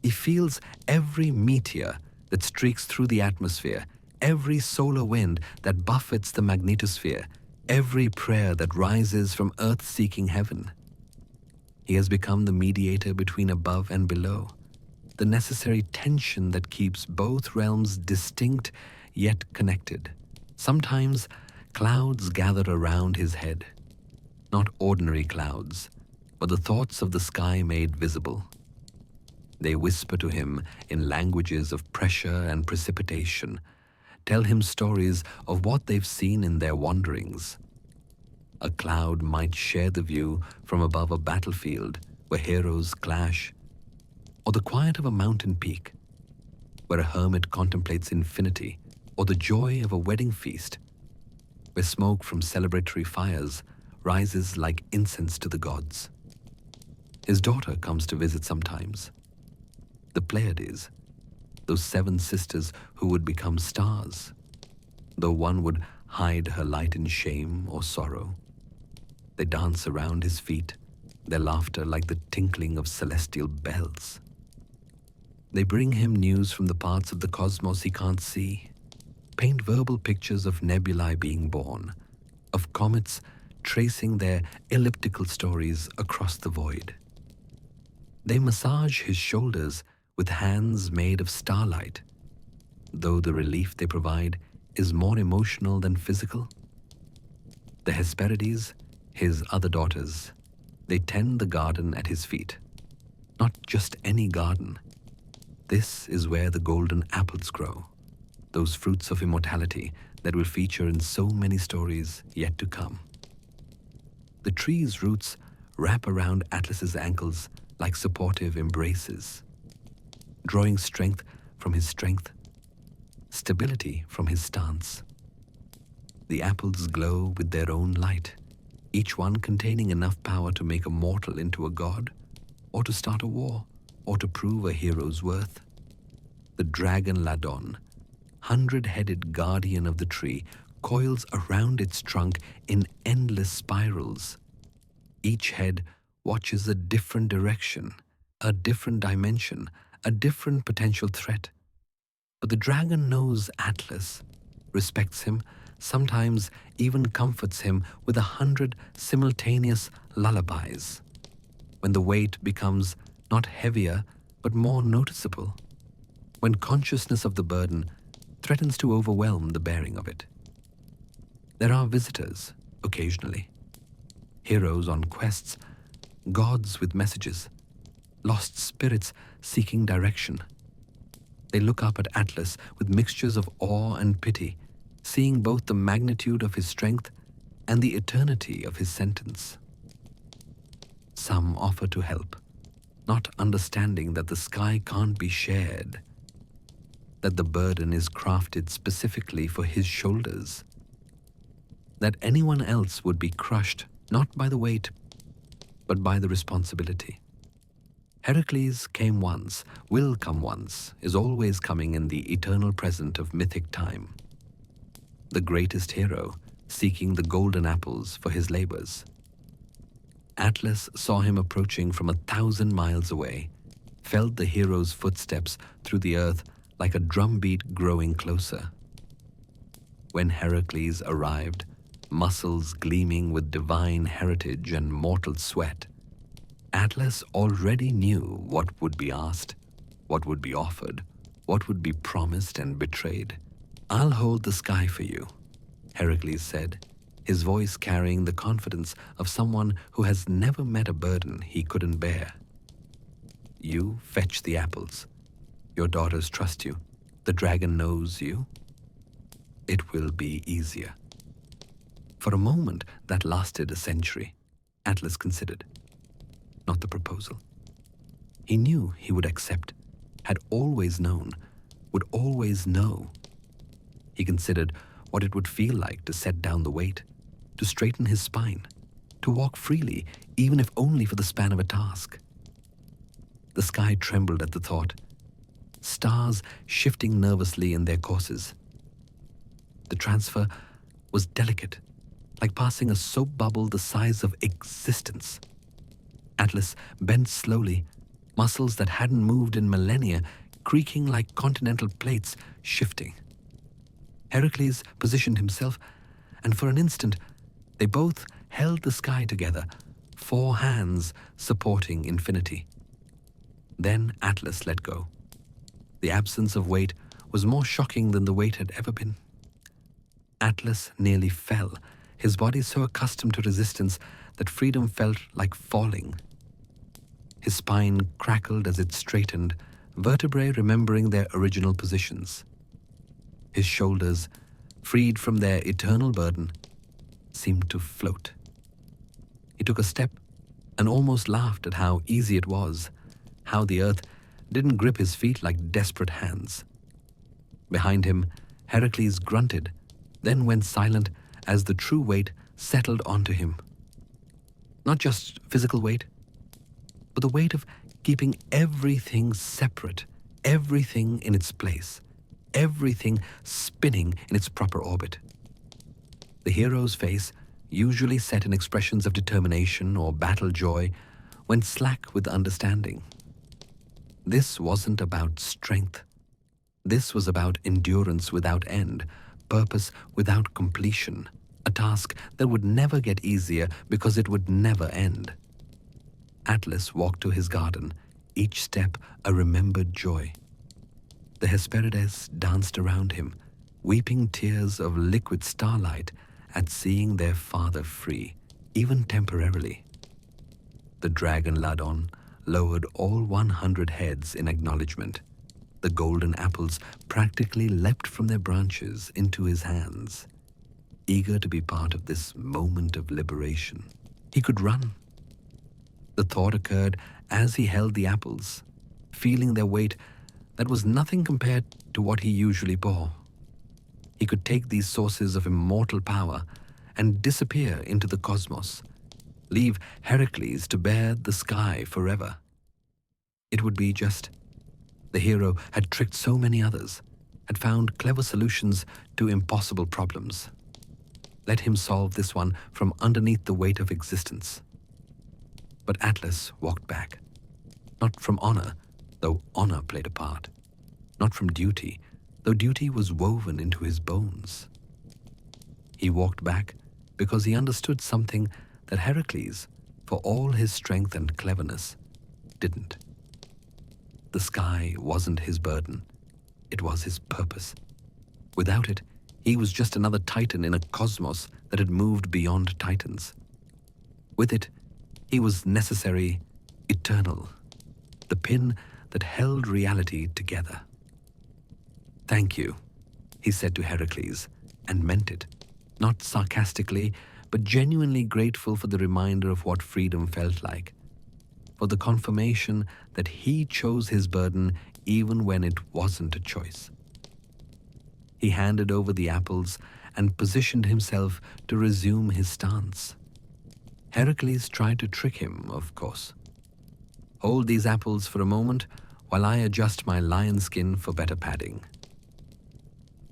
He feels every meteor that streaks through the atmosphere, every solar wind that buffets the magnetosphere, every prayer that rises from earth-seeking heaven. He has become the mediator between above and below, the necessary tension that keeps both realms distinct yet connected. Sometimes clouds gather around his head, not ordinary clouds, but the thoughts of the sky made visible. They whisper to him in languages of pressure and precipitation, tell him stories of what they've seen in their wanderings. A cloud might share the view from above a battlefield where heroes clash, or the quiet of a mountain peak where a hermit contemplates infinity, or the joy of a wedding feast where smoke from celebratory fires rises like incense to the gods. His daughter comes to visit sometimes. The Pleiades, those 7 sisters who would become stars, though one would hide her light in shame or sorrow. They dance around his feet, their laughter like the tinkling of celestial bells. They bring him news from the parts of the cosmos he can't see, paint verbal pictures of nebulae being born, of comets tracing their elliptical stories across the void. They massage his shoulders with hands made of starlight, though the relief they provide is more emotional than physical. The Hesperides, his other daughters, they tend the garden at his feet. Not just any garden. This is where the golden apples grow, those fruits of immortality that will feature in so many stories yet to come. The tree's roots wrap around Atlas's ankles like supportive embraces, drawing strength from his strength, stability from his stance. The apples glow with their own light, each one containing enough power to make a mortal into a god, or to start a war, or to prove a hero's worth. The dragon Ladon, 100-headed guardian of the tree, coils around its trunk in endless spirals. Each head watches a different direction, a different dimension, a different potential threat. But the dragon knows Atlas, respects him, sometimes even comforts him with 100 simultaneous lullabies. When the weight becomes not heavier but more noticeable, when consciousness of the burden threatens to overwhelm the bearing of it. There are visitors, occasionally, heroes on quests, gods with messages, lost spirits seeking direction. They look up at Atlas with mixtures of awe and pity, seeing both the magnitude of his strength and the eternity of his sentence. Some offer to help, not understanding that the sky can't be shared, that the burden is crafted specifically for his shoulders, that anyone else would be crushed not by the weight, but by the responsibility. Heracles came once, will come once, is always coming in the eternal present of mythic time. The greatest hero, seeking the golden apples for his labors. Atlas saw him approaching from 1,000 miles away, felt the hero's footsteps through the earth like a drumbeat growing closer. When Heracles arrived, muscles gleaming with divine heritage and mortal sweat, Atlas already knew what would be asked, what would be offered, what would be promised and betrayed. "I'll hold the sky for you," Heracles said, his voice carrying the confidence of someone who has never met a burden he couldn't bear. "You fetch the apples. Your daughters trust you. The dragon knows you. It will be easier." For a moment that lasted a century, Atlas considered. Not the proposal. He knew he would accept, had always known, would always know. He considered what it would feel like to set down the weight, to straighten his spine, to walk freely, even if only for the span of a task. The sky trembled at the thought, stars shifting nervously in their courses. The transfer was delicate, like passing a soap bubble the size of existence. Atlas bent slowly, muscles that hadn't moved in millennia creaking like continental plates shifting. Heracles positioned himself, and for an instant they both held the sky together, 4 hands supporting infinity. Then Atlas let go. The absence of weight was more shocking than the weight had ever been. Atlas nearly fell, his body so accustomed to resistance that freedom felt like falling. His spine crackled as it straightened, vertebrae remembering their original positions. His shoulders, freed from their eternal burden, seemed to float. He took a step and almost laughed at how easy it was, how the earth didn't grip his feet like desperate hands. Behind him, Heracles grunted, then went silent as the true weight settled onto him. Not just physical weight, but the weight of keeping everything separate, everything in its place, everything spinning in its proper orbit. The hero's face, usually set in expressions of determination or battle joy, went slack with understanding. This wasn't about strength. This was about endurance without end, purpose without completion, a task that would never get easier because it would never end. Atlas walked to his garden, each step a remembered joy. The Hesperides danced around him, weeping tears of liquid starlight at seeing their father free, even temporarily. The dragon Ladon lowered all 100 heads in acknowledgement. The golden apples practically leapt from their branches into his hands, eager to be part of this moment of liberation. He could run. The thought occurred as he held the apples, feeling their weight that was nothing compared to what he usually bore. He could take these sources of immortal power and disappear into the cosmos, leave Heracles to bear the sky forever. It would be just. The hero had tricked so many others, had found clever solutions to impossible problems. Let him solve this one from underneath the weight of existence. But Atlas walked back. Not from honor, though honor played a part. Not from duty, though duty was woven into his bones. He walked back because he understood something that Heracles, for all his strength and cleverness, didn't. The sky wasn't his burden. It was his purpose. Without it, he was just another titan in a cosmos that had moved beyond titans. With it, he was necessary, eternal, the pin that held reality together. "Thank you," he said to Heracles, and meant it, not sarcastically, but genuinely grateful for the reminder of what freedom felt like, for the confirmation that he chose his burden even when it wasn't a choice. He handed over the apples and positioned himself to resume his stance. Heracles tried to trick him, of course. "Hold these apples for a moment while I adjust my lion skin for better padding."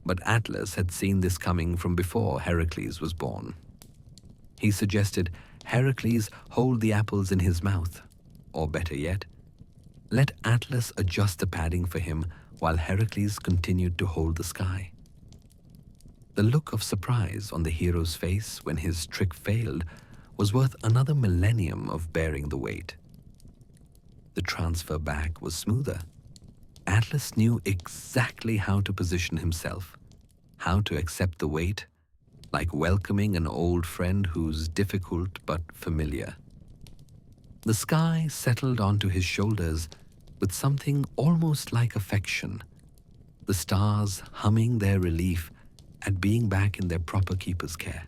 But Atlas had seen this coming from before Heracles was born. He suggested Heracles hold the apples in his mouth, or better yet, let Atlas adjust the padding for him while Heracles continued to hold the sky. The look of surprise on the hero's face when his trick failed was worth another millennium of bearing the weight. The transfer back was smoother. Atlas knew exactly how to position himself, how to accept the weight, like welcoming an old friend who's difficult but familiar. The sky settled onto his shoulders with something almost like affection, the stars humming their relief at being back in their proper keeper's care.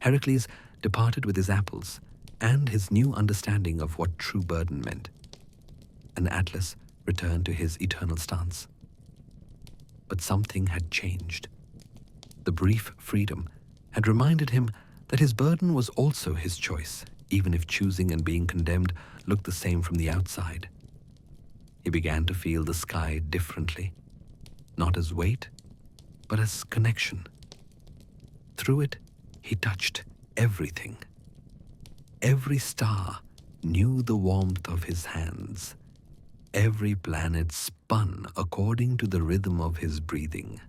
Heracles departed with his apples and his new understanding of what true burden meant, and Atlas returned to his eternal stance. But something had changed. The brief freedom had reminded him that his burden was also his choice, even if choosing and being condemned looked the same from the outside. He began to feel the sky differently, not as weight, but as connection. Through it, he touched everything. Every star knew the warmth of his hands. Every planet spun according to the rhythm of his breathing.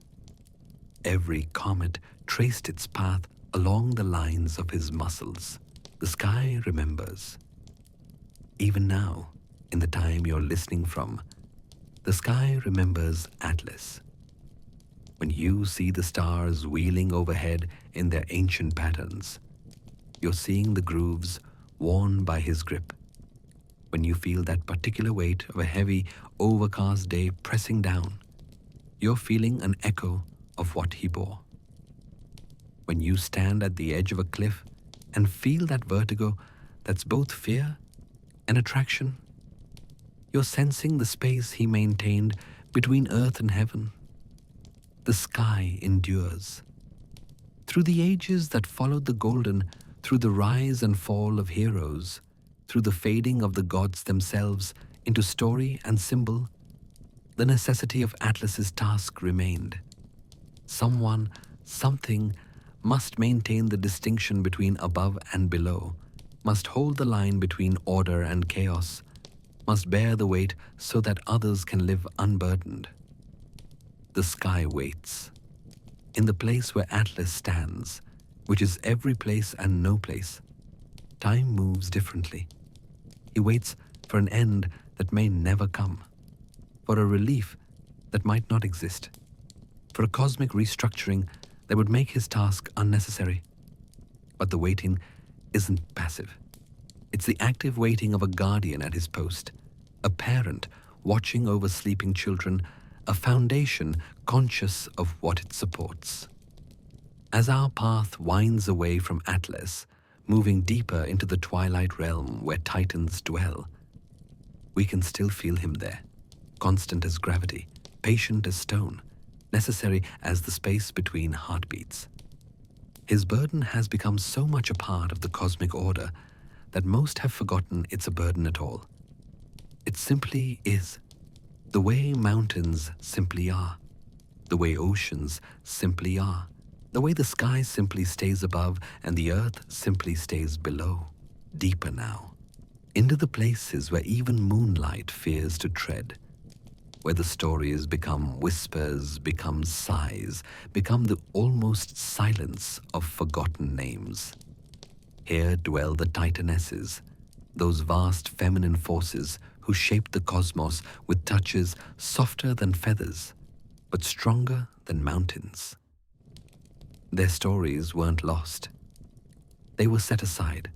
Every comet traced its path along the lines of his muscles. The sky remembers. Even now, in the time you're listening from, the sky remembers Atlas. When you see the stars wheeling overhead in their ancient patterns, you're seeing the grooves worn by his grip. When you feel that particular weight of a heavy, overcast day pressing down, you're feeling an echo of what he bore. When you stand at the edge of a cliff and feel that vertigo that's both fear and attraction, you're sensing the space he maintained between earth and heaven. The sky endures. Through the ages that followed the golden, through the rise and fall of heroes, through the fading of the gods themselves into story and symbol, the necessity of Atlas's task remained. Someone, something, must maintain the distinction between above and below, must hold the line between order and chaos, must bear the weight so that others can live unburdened. The sky waits. In the place where Atlas stands, which is every place and no place, time moves differently. He waits for an end that may never come, for a relief that might not exist, for a cosmic restructuring that would make his task unnecessary. But the waiting isn't passive. It's the active waiting of a guardian at his post, a parent watching over sleeping children, a foundation conscious of what it supports. As our path winds away from Atlas, moving deeper into the twilight realm where Titans dwell, we can still feel him there, constant as gravity, patient as stone, necessary as the space between heartbeats. His burden has become so much a part of the cosmic order that most have forgotten it's a burden at all. It simply is, the way mountains simply are, the way oceans simply are, the way the sky simply stays above and the earth simply stays below, deeper now, into the places where even moonlight fears to tread, where the stories become whispers, become sighs, become the almost silence of forgotten names. Here dwell the Titanesses, those vast feminine forces who shaped the cosmos with touches softer than feathers, but stronger than mountains. Their stories weren't lost. They were set aside,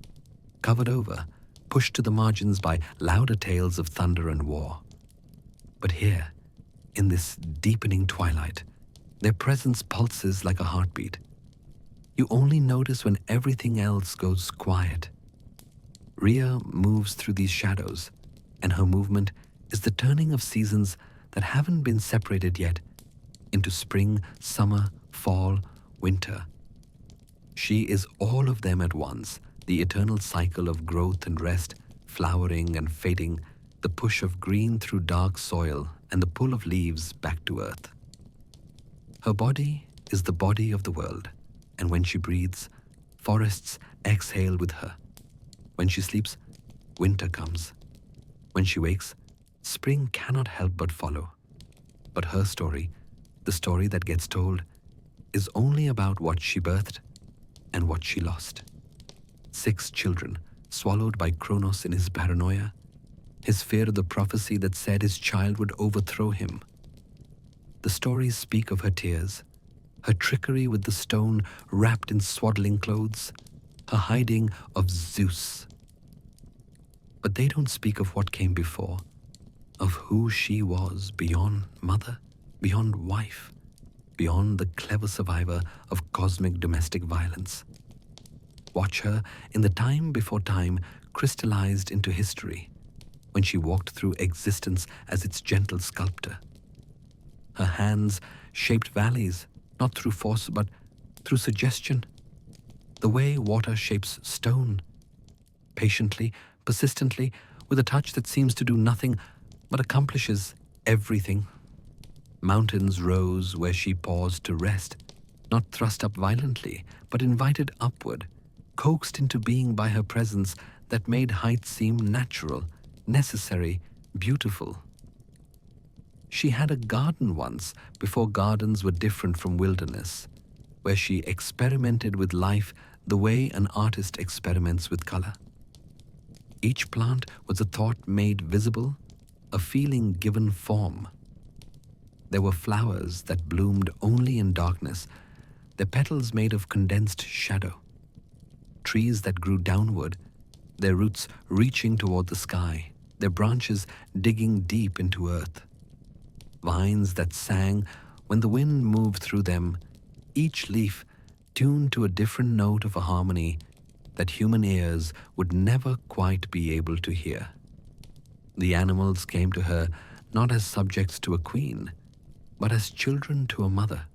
covered over, pushed to the margins by louder tales of thunder and war. But here, in this deepening twilight, their presence pulses like a heartbeat. You only notice when everything else goes quiet. Rhea moves through these shadows, and her movement is the turning of seasons that haven't been separated yet into spring, summer, fall, winter. She is all of them at once, the eternal cycle of growth and rest, flowering and fading, the push of green through dark soil and the pull of leaves back to earth. Her body is the body of the world, and when she breathes, forests exhale with her. When she sleeps, winter comes. When she wakes, spring cannot help but follow. But her story, the story that gets told, is only about what she birthed and what she lost. 6 children, swallowed by Kronos in his paranoia, his fear of the prophecy that said his child would overthrow him. The stories speak of her tears, her trickery with the stone wrapped in swaddling clothes, her hiding of Zeus. But they don't speak of what came before, of who she was beyond mother, beyond wife, beyond the clever survivor of cosmic domestic violence. Watch her in the time before time crystallized into history, when she walked through existence as its gentle sculptor. Her hands shaped valleys, not through force but through suggestion, the way water shapes stone, patiently, persistently, with a touch that seems to do nothing but accomplishes everything. Mountains rose where she paused to rest, not thrust up violently, but invited upward, coaxed into being by her presence that made height seem natural, necessary, beautiful. She had a garden once, before gardens were different from wilderness, where she experimented with life the way an artist experiments with color. Each plant was a thought made visible, a feeling given form. There were flowers that bloomed only in darkness, their petals made of condensed shadow. Trees that grew downward, their roots reaching toward the sky, their branches digging deep into earth. Vines that sang When the wind moved through them, each leaf tuned to a different note of a harmony that human ears would never quite be able to hear. The animals came to her not as subjects to a queen, but as children to a mother,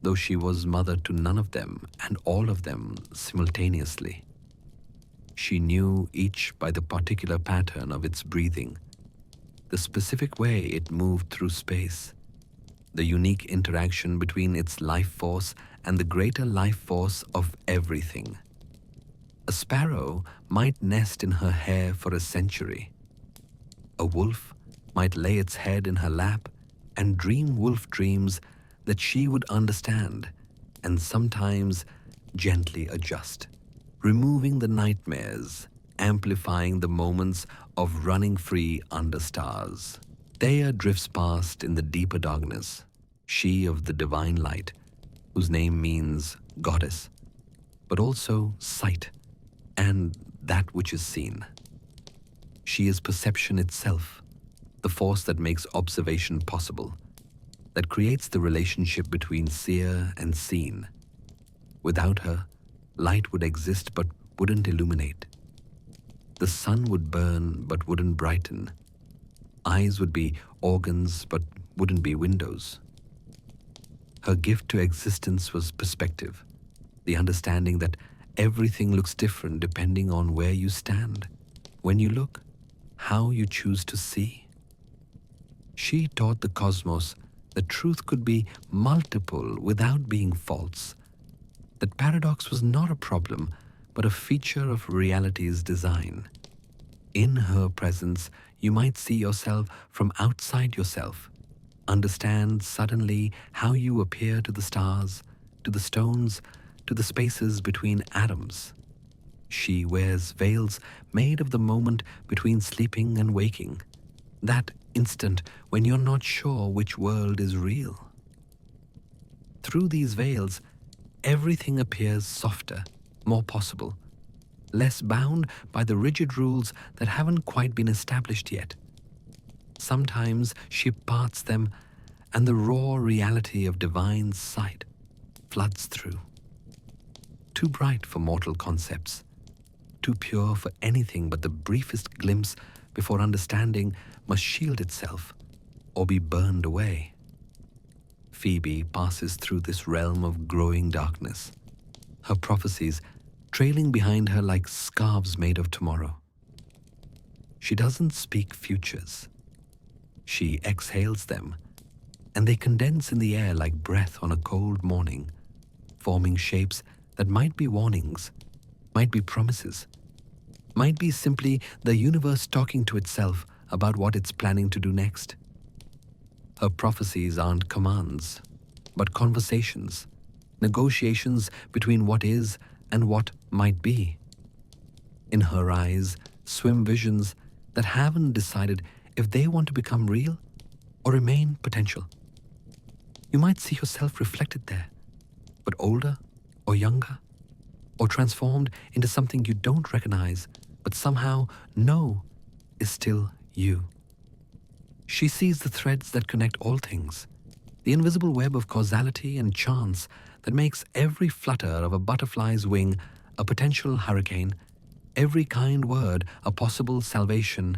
though she was mother to none of them and all of them simultaneously. She knew each by the particular pattern of its breathing, the specific way it moved through space, the unique interaction between its life force and the greater life force of everything. A sparrow might nest in her hair for a century. A wolf might lay its head in her lap and dream wolf dreams that she would understand and sometimes gently adjust, removing the nightmares, amplifying the moments of running free under stars. Theia drifts past in the deeper darkness, she of the divine light, whose name means goddess, but also sight and that which is seen. She is perception itself, the force that makes observation possible, that creates the relationship between seer and seen. Without her, light would exist but wouldn't illuminate. The sun would burn but wouldn't brighten. Eyes would be organs but wouldn't be windows. Her gift to existence was perspective, the understanding that everything looks different depending on where you stand, when you look, how you choose to see. She taught the cosmos that truth could be multiple without being false, that paradox was not a problem, but a feature of reality's design. In her presence, you might see yourself from outside yourself, understand suddenly how you appear to the stars, to the stones, to the spaces between atoms. She wears veils made of the moment between sleeping and waking, that instant when you're not sure which world is real. Through these veils, everything appears softer, more possible, less bound by the rigid rules that haven't quite been established yet. Sometimes she parts them, and the raw reality of divine sight floods through. Too bright for mortal concepts, too pure for anything but the briefest glimpse before understanding must shield itself or be burned away. Phoebe passes through this realm of growing darkness, her prophecies trailing behind her like scarves made of tomorrow. She doesn't speak futures. She exhales them, and they condense in the air like breath on a cold morning, forming shapes that might be warnings, might be promises, might be simply the universe talking to itself about what it's planning to do next. Her prophecies aren't commands, but conversations, negotiations between what is and what might be. In her eyes swim visions that haven't decided if they want to become real or remain potential. You might see yourself reflected there, but older or younger, or transformed into something you don't recognize, but somehow know is still you. She sees the threads that connect all things, the invisible web of causality and chance that makes every flutter of a butterfly's wing a potential hurricane, every kind word a possible salvation,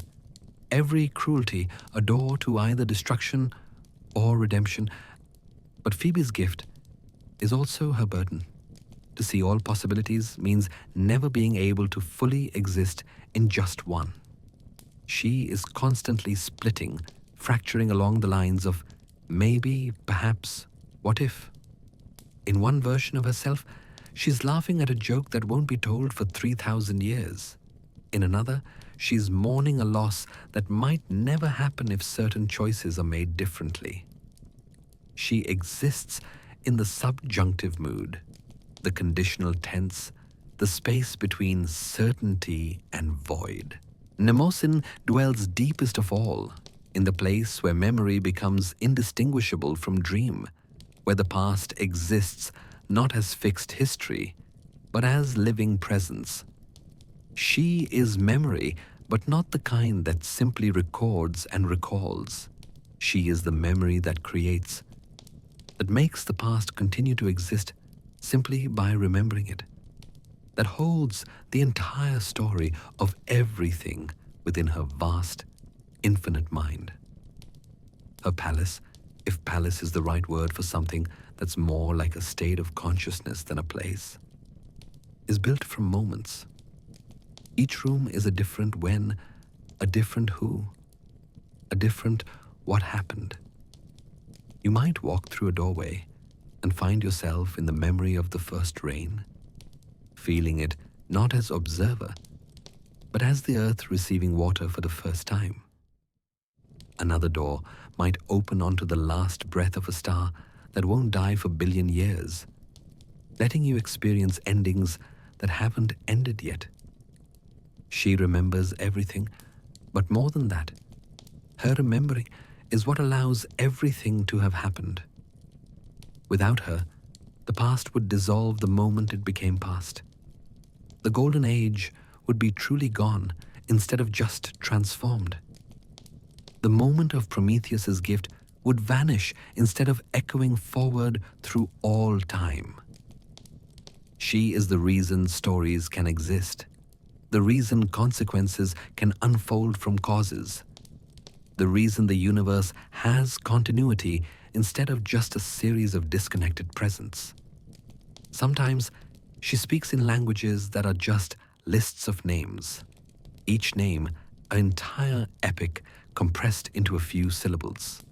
every cruelty a door to either destruction or redemption. But Phoebe's gift is also her burden. To see all possibilities means never being able to fully exist in just one. She is constantly splitting, fracturing along the lines of maybe, perhaps, what if. In one version of herself, she's laughing at a joke that won't be told for 3,000 years. In another, she's mourning a loss that might never happen if certain choices are made differently. She exists in the subjunctive mood, the conditional tense, the space between certainty and void. Mnemosyne dwells deepest of all, in the place where memory becomes indistinguishable from dream, where the past exists not as fixed history, but as living presence. She is memory, but not the kind that simply records and recalls. She is the memory that creates, that makes the past continue to exist simply by remembering it, that holds the entire story of everything within her vast, infinite mind. Her palace, if palace is the right word for something that's more like a state of consciousness than a place, is built from moments. Each room is a different when, a different who, a different what happened. You might walk through a doorway and find yourself in the memory of the first rain, feeling it not as observer, but as the earth receiving water for the first time. Another door might open onto the last breath of a star that won't die for billion years, letting you experience endings that haven't ended yet. She remembers everything, but more than that, her remembering is what allows everything to have happened. Without her, the past would dissolve the moment it became past. The Golden Age would be truly gone instead of just transformed. The moment of Prometheus's gift would vanish instead of echoing forward through all time. She is the reason stories can exist, the reason consequences can unfold from causes, the reason the universe has continuity instead of just a series of disconnected presents. Sometimes she speaks in languages that are just lists of names, each name an entire epic compressed into a few syllables.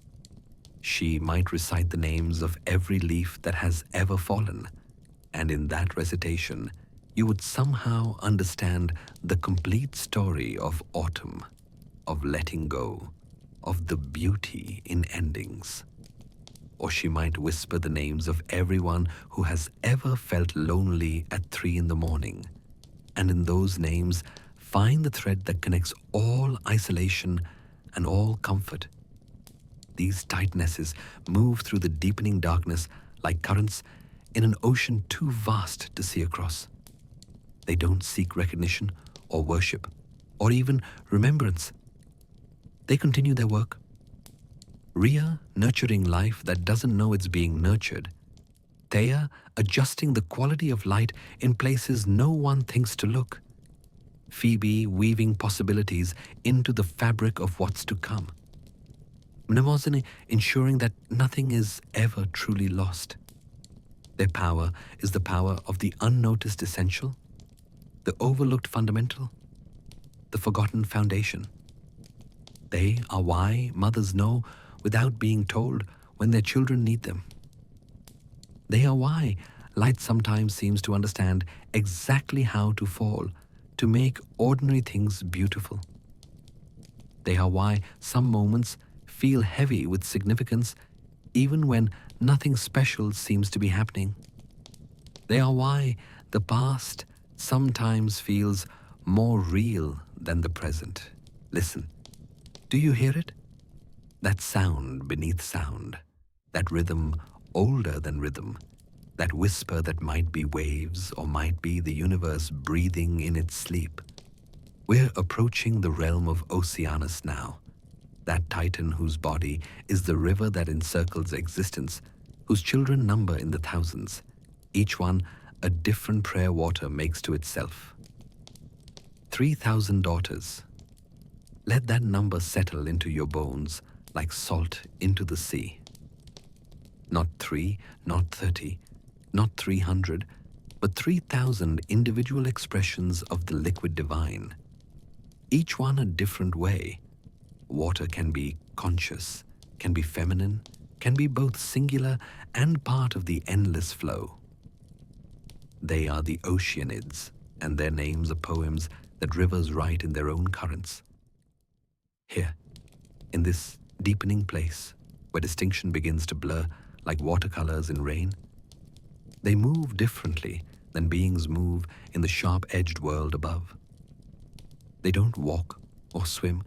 She might recite the names of every leaf that has ever fallen, and in that recitation, you would somehow understand the complete story of autumn, of letting go, of the beauty in endings. Or she might whisper the names of everyone who has ever felt lonely at 3 a.m, and in those names, find the thread that connects all isolation and all comfort. These Titanesses move through the deepening darkness like currents in an ocean too vast to see across. They don't seek recognition or worship or even remembrance. They continue their work. Rhea nurturing life that doesn't know it's being nurtured. Theia adjusting the quality of light in places no one thinks to look. Phoebe weaving possibilities into the fabric of what's to come. Mnemosyne ensuring that nothing is ever truly lost. Their power is the power of the unnoticed essential, the overlooked fundamental, the forgotten foundation. They are why mothers know without being told when their children need them. They are why light sometimes seems to understand exactly how to fall to make ordinary things beautiful. They are why some moments feel heavy with significance even when nothing special seems to be happening. They are why the past sometimes feels more real than the present. Listen, do you hear it? That sound beneath sound, that rhythm older than rhythm, that whisper that might be waves or might be the universe breathing in its sleep. We're approaching the realm of Oceanus now, that titan whose body is the river that encircles existence, whose children number in the thousands, each one a different prayer water makes to itself. 3,000 daughters. Let that number settle into your bones like salt into the sea. Not 3, not 30, not 300, but 3,000 individual expressions of the liquid divine, each one a different way. Water can be conscious, can be feminine, can be both singular and part of the endless flow. They are the Oceanids, and their names are poems that rivers write in their own currents. Here, in this deepening place, where distinction begins to blur like watercolors in rain, they move differently than beings move in the sharp-edged world above. They don't walk or swim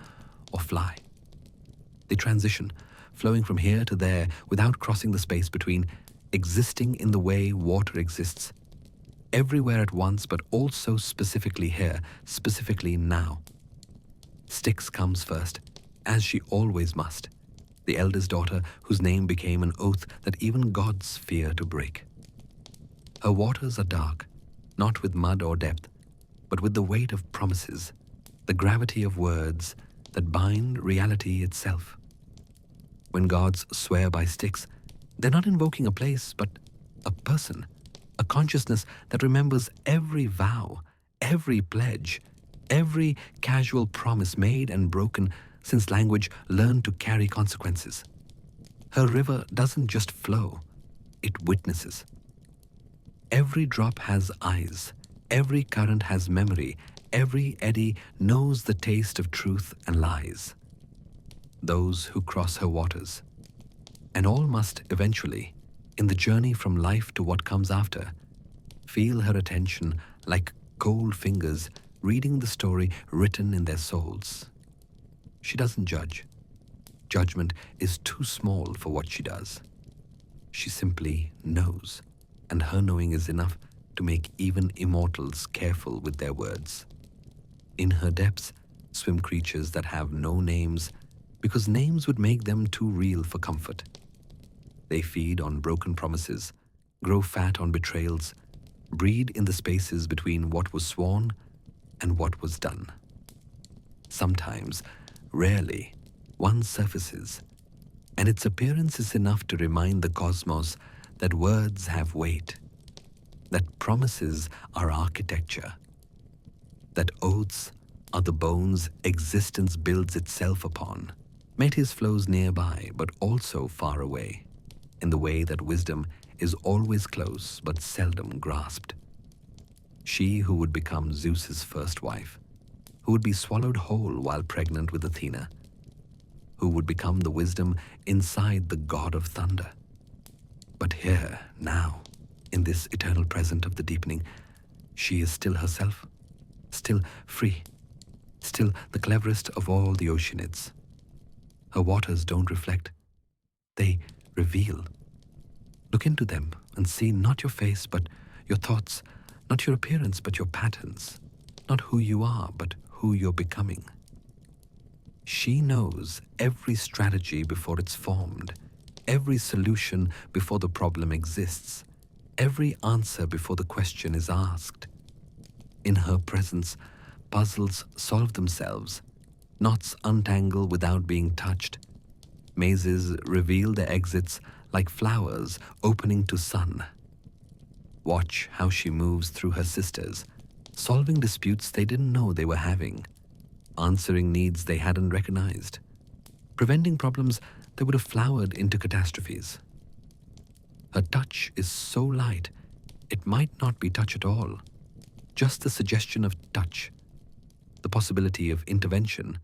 or fly. They transition, flowing from here to there without crossing the space between, existing in the way water exists, everywhere at once but also specifically here, specifically now. Styx comes first, as she always must, the eldest daughter whose name became an oath that even gods fear to break. Her waters are dark, not with mud or depth, but with the weight of promises, the gravity of words that bind reality itself. When gods swear by sticks, they're not invoking a place, but a person, a consciousness that remembers every vow, every pledge, every casual promise made and broken since language learned to carry consequences. Her river doesn't just flow, it witnesses. Every drop has eyes, every current has memory, every eddy knows the taste of truth and lies. Those who cross her waters, and all must eventually, in the journey from life to what comes after, feel her attention like cold fingers reading the story written in their souls. She doesn't judge. Judgment is too small for what she does. She simply knows, and her knowing is enough to make even immortals careful with their words. In her depths swim creatures that have no names because names would make them too real for comfort. They feed on broken promises, grow fat on betrayals, breed in the spaces between what was sworn and what was done. Sometimes, rarely, one surfaces, and its appearance is enough to remind the cosmos that words have weight, that promises are architecture, that oaths are the bones existence builds itself upon. Metis flows nearby, but also far away, in the way that wisdom is always close but seldom grasped. She who would become Zeus's first wife, who would be swallowed whole while pregnant with Athena, who would become the wisdom inside the god of thunder. But here, now, in this eternal present of the deepening, she is still herself, still free, still the cleverest of all the Oceanids. Her waters don't reflect, they reveal. Look into them and see not your face but your thoughts, not your appearance but your patterns, not who you are but who you're becoming. She knows every strategy before it's formed, every solution before the problem exists, every answer before the question is asked. In her presence, puzzles solve themselves, knots untangle without being touched, mazes reveal their exits like flowers opening to sun. Watch how she moves through her sisters, solving disputes they didn't know they were having, answering needs they hadn't recognized, preventing problems that would have flowered into catastrophes. Her touch is so light, it might not be touch at all, just the suggestion of touch, the possibility of intervention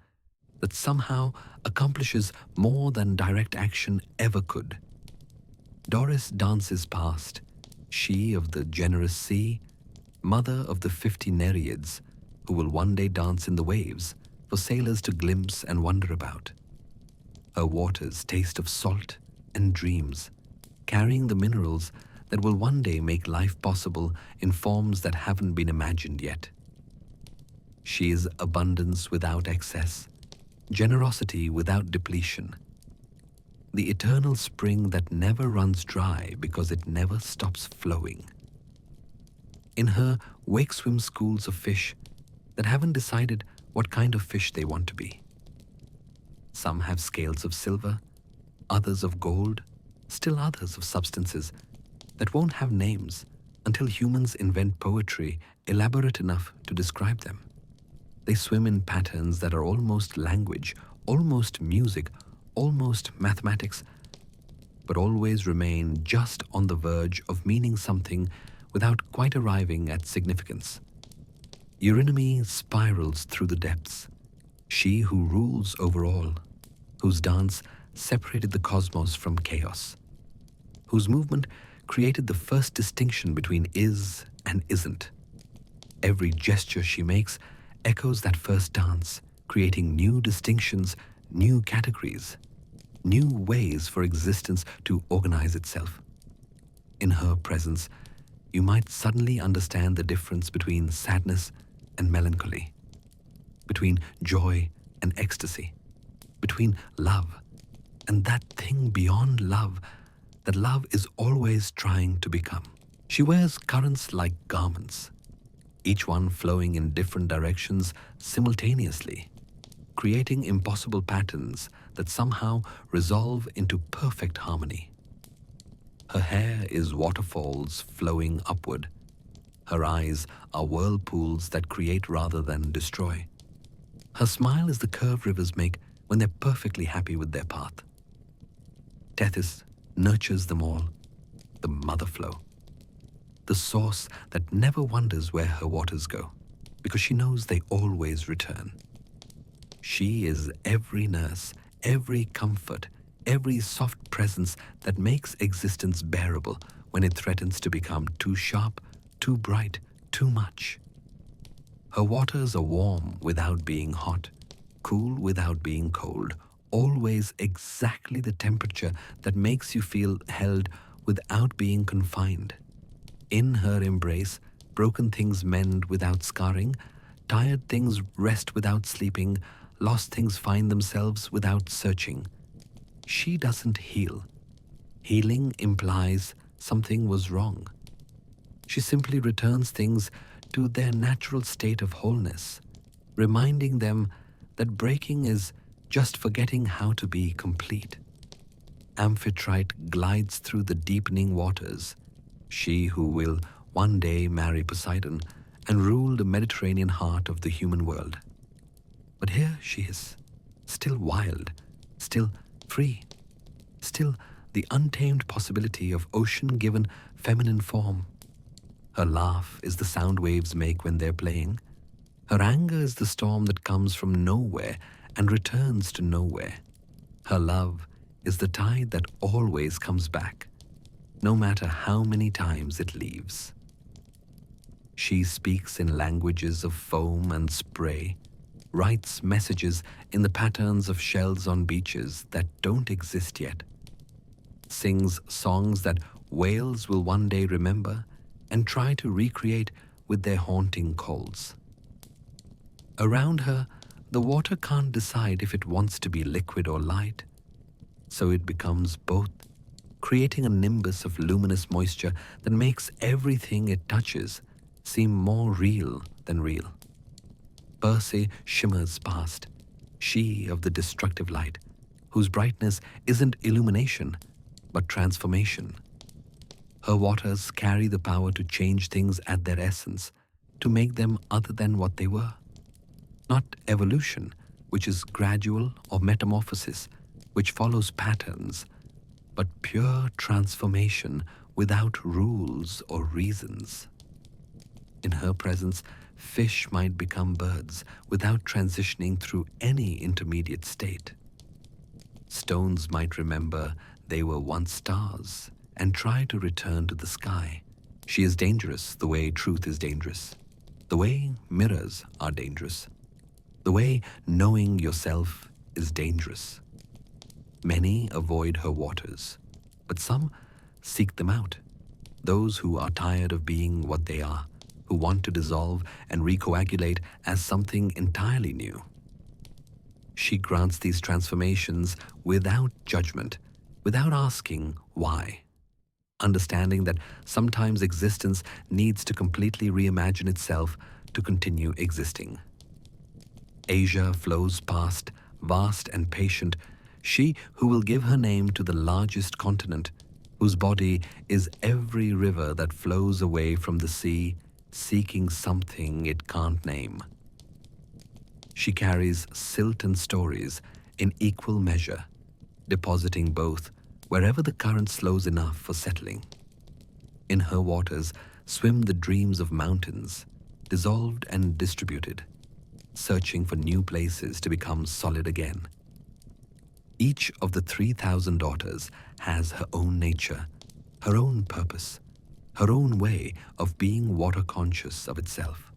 that somehow accomplishes more than direct action ever could. Doris dances past, she of the generous sea, mother of the 50 Nereids, who will one day dance in the waves for sailors to glimpse and wonder about. Her waters taste of salt and dreams, carrying the minerals that will one day make life possible in forms that haven't been imagined yet. She is abundance without excess, generosity without depletion, the eternal spring that never runs dry because it never stops flowing. In her wake swim schools of fish that haven't decided what kind of fish they want to be. Some have scales of silver, others of gold, still others of substances that won't have names until humans invent poetry elaborate enough to describe them. They swim in patterns that are almost language, almost music, almost mathematics, but always remain just on the verge of meaning something without quite arriving at significance. Eurynome spirals through the depths, she who rules over all, whose dance separated the cosmos from chaos, whose movement created the first distinction between is and isn't. Every gesture she makes echoes that first dance, creating new distinctions, new categories, new ways for existence to organize itself. In her presence, you might suddenly understand the difference between sadness and melancholy, between joy and ecstasy, between love and that thing beyond love that love is always trying to become. She wears currents like garments, each one flowing in different directions simultaneously, creating impossible patterns that somehow resolve into perfect harmony. Her hair is waterfalls flowing upward. Her eyes are whirlpools that create rather than destroy. Her smile is the curve rivers make when they're perfectly happy with their path. Tethys nurtures them all, the mother flow, the source that never wonders where her waters go, because she knows they always return. She is every nurse, every comfort, every soft presence that makes existence bearable when it threatens to become too sharp, too bright, too much. Her waters are warm without being hot, cool without being cold, always exactly the temperature that makes you feel held without being confined. In her embrace, broken things mend without scarring, tired things rest without sleeping, lost things find themselves without searching. She doesn't heal. Healing implies something was wrong. She simply returns things to their natural state of wholeness, reminding them that breaking is just forgetting how to be complete. Amphitrite glides through the deepening waters, she who will one day marry Poseidon and rule the Mediterranean heart of the human world. But here she is, still wild, still free, still the untamed possibility of ocean given feminine form. Her laugh is the sound waves make when they're playing. Her anger is the storm that comes from nowhere and returns to nowhere. Her love is the tide that always comes back, no matter how many times it leaves. She speaks in languages of foam and spray, writes messages in the patterns of shells on beaches that don't exist yet, sings songs that whales will one day remember and try to recreate with their haunting calls. Around her, the water can't decide if it wants to be liquid or light, so it becomes both, creating a nimbus of luminous moisture that makes everything it touches seem more real than real. Perse shimmers past, she of the destructive light, whose brightness isn't illumination, but transformation. Her waters carry the power to change things at their essence, to make them other than what they were. Not evolution, which is gradual, or metamorphosis, which follows patterns, but pure transformation without rules or reasons. In her presence, fish might become birds without transitioning through any intermediate state. Stones might remember they were once stars and try to return to the sky. She is dangerous the way truth is dangerous, the way mirrors are dangerous, the way knowing yourself is dangerous. Many avoid her waters, but some seek them out. Those who are tired of being what they are, who want to dissolve and recoagulate as something entirely new. She grants these transformations without judgment, without asking why, understanding that sometimes existence needs to completely reimagine itself to continue existing. Asia flows past, vast and patient, she who will give her name to the largest continent, whose body is every river that flows away from the sea, seeking something it can't name. She carries silt and stories in equal measure, depositing both wherever the current slows enough for settling. In her waters swim the dreams of mountains, dissolved and distributed, searching for new places to become solid again. Each of the 3,000 daughters has her own nature, her own purpose, her own way of being water conscious of itself.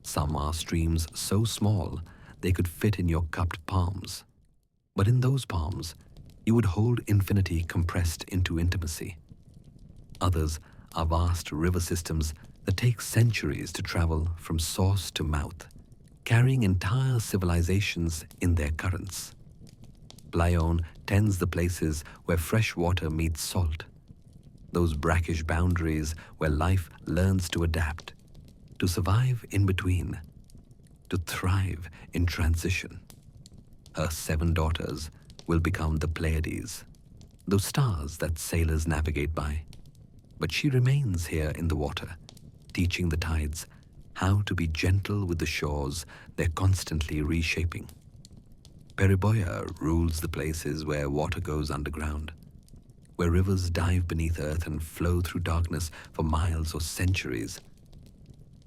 Some are streams so small they could fit in your cupped palms, but in those palms you would hold infinity compressed into intimacy. Others are vast river systems that take centuries to travel from source to mouth, carrying entire civilizations in their currents. Pleione tends the places where fresh water meets salt, those brackish boundaries where life learns to adapt, to survive in between, to thrive in transition. Her 7 daughters will become the Pleiades, those stars that sailors navigate by. But she remains here in the water, teaching the tides how to be gentle with the shores they're constantly reshaping. Periboia rules the places where water goes underground, where rivers dive beneath earth and flow through darkness for miles or centuries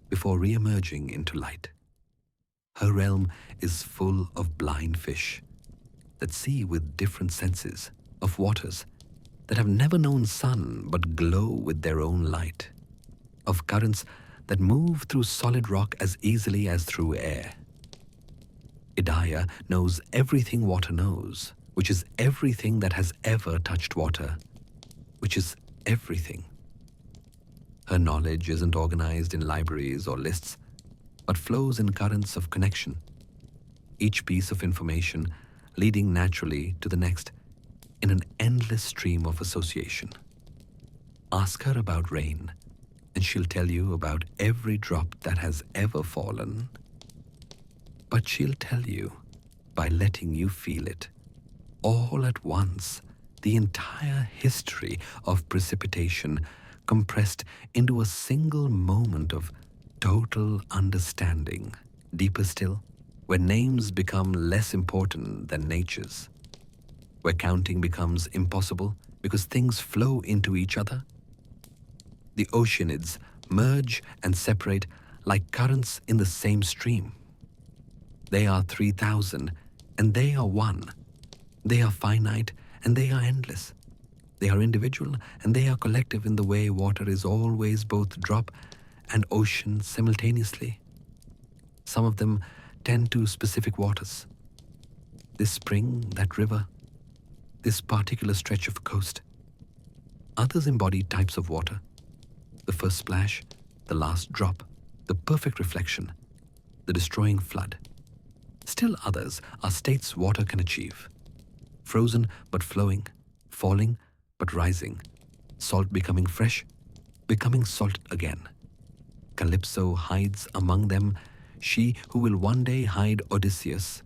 before re-emerging into light. Her realm is full of blind fish that see with different senses, of waters that have never known sun but glow with their own light, of currents that move through solid rock as easily as through air. Idaia knows everything water knows, which is everything that has ever touched water, which is everything. Her knowledge isn't organized in libraries or lists, but flows in currents of connection, each piece of information leading naturally to the next in an endless stream of association. Ask her about rain, and she'll tell you about every drop that has ever fallen. But she'll tell you by letting you feel it, all at once, the entire history of precipitation compressed into a single moment of total understanding. Deeper still, where names become less important than nature's, where counting becomes impossible because things flow into each other. The Oceanids merge and separate like currents in the same stream. They are 3,000 and they are one. They are finite and they are endless. They are individual and they are collective in the way water is always both drop and ocean simultaneously. Some of them tend to specific waters. This spring, that river, this particular stretch of coast. Others embody types of water. The first splash, the last drop, the perfect reflection, the destroying flood. Still others are states water can achieve. Frozen but flowing, falling but rising, salt becoming fresh, becoming salt again. Calypso hides among them, she who will one day hide Odysseus,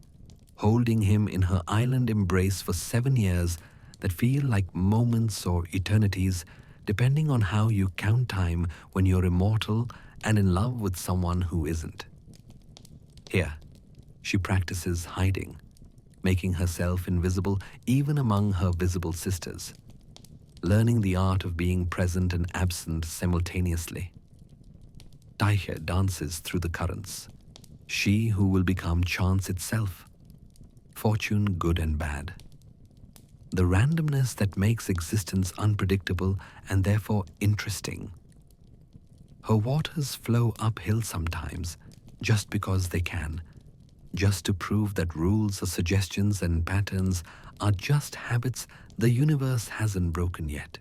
holding him in her island embrace for 7 years that feel like moments or eternities, depending on how you count time when you're immortal and in love with someone who isn't. Here, she practices hiding, making herself invisible even among her visible sisters, learning the art of being present and absent simultaneously. Theia dances through the currents, she who will become chance itself, fortune good and bad. The randomness that makes existence unpredictable and therefore interesting. Her waters flow uphill sometimes, just because they can, just to prove that rules or suggestions and patterns are just habits the universe hasn't broken yet.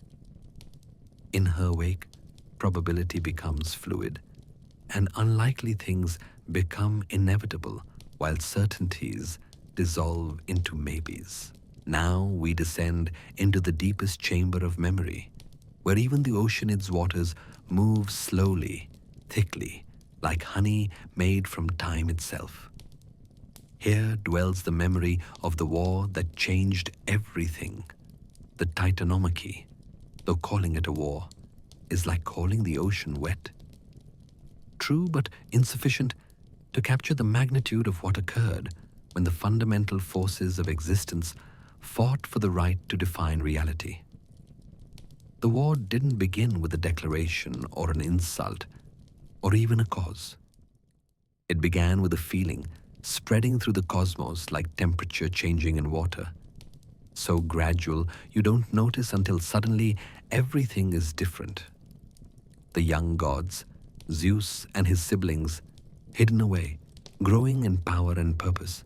In her wake, probability becomes fluid, and unlikely things become inevitable while certainties dissolve into maybes. Now we descend into the deepest chamber of memory, where even the Oceanids' waters move slowly, thickly, like honey made from time itself. Here dwells the memory of the war that changed everything. The Titanomachy, though calling it a war, is like calling the ocean wet. True but insufficient to capture the magnitude of what occurred when the fundamental forces of existence fought for the right to define reality. The war didn't begin with a declaration or an insult, or even a cause. It began with a feeling spreading through the cosmos like temperature changing in water. So gradual you don't notice until suddenly everything is different. The young gods, Zeus and his siblings, hidden away, growing in power and purpose,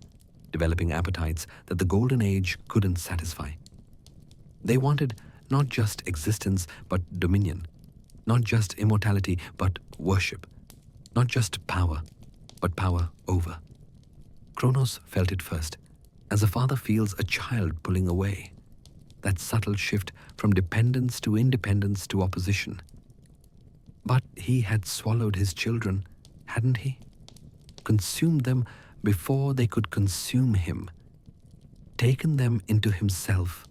developing appetites that the Golden Age couldn't satisfy. They wanted not just existence but dominion, not just immortality but worship, not just power but power over. Kronos felt it first, as a father feels a child pulling away, that subtle shift from dependence to independence to opposition. But he had swallowed his children, hadn't he? Consumed them before they could consume him, taken them into himself,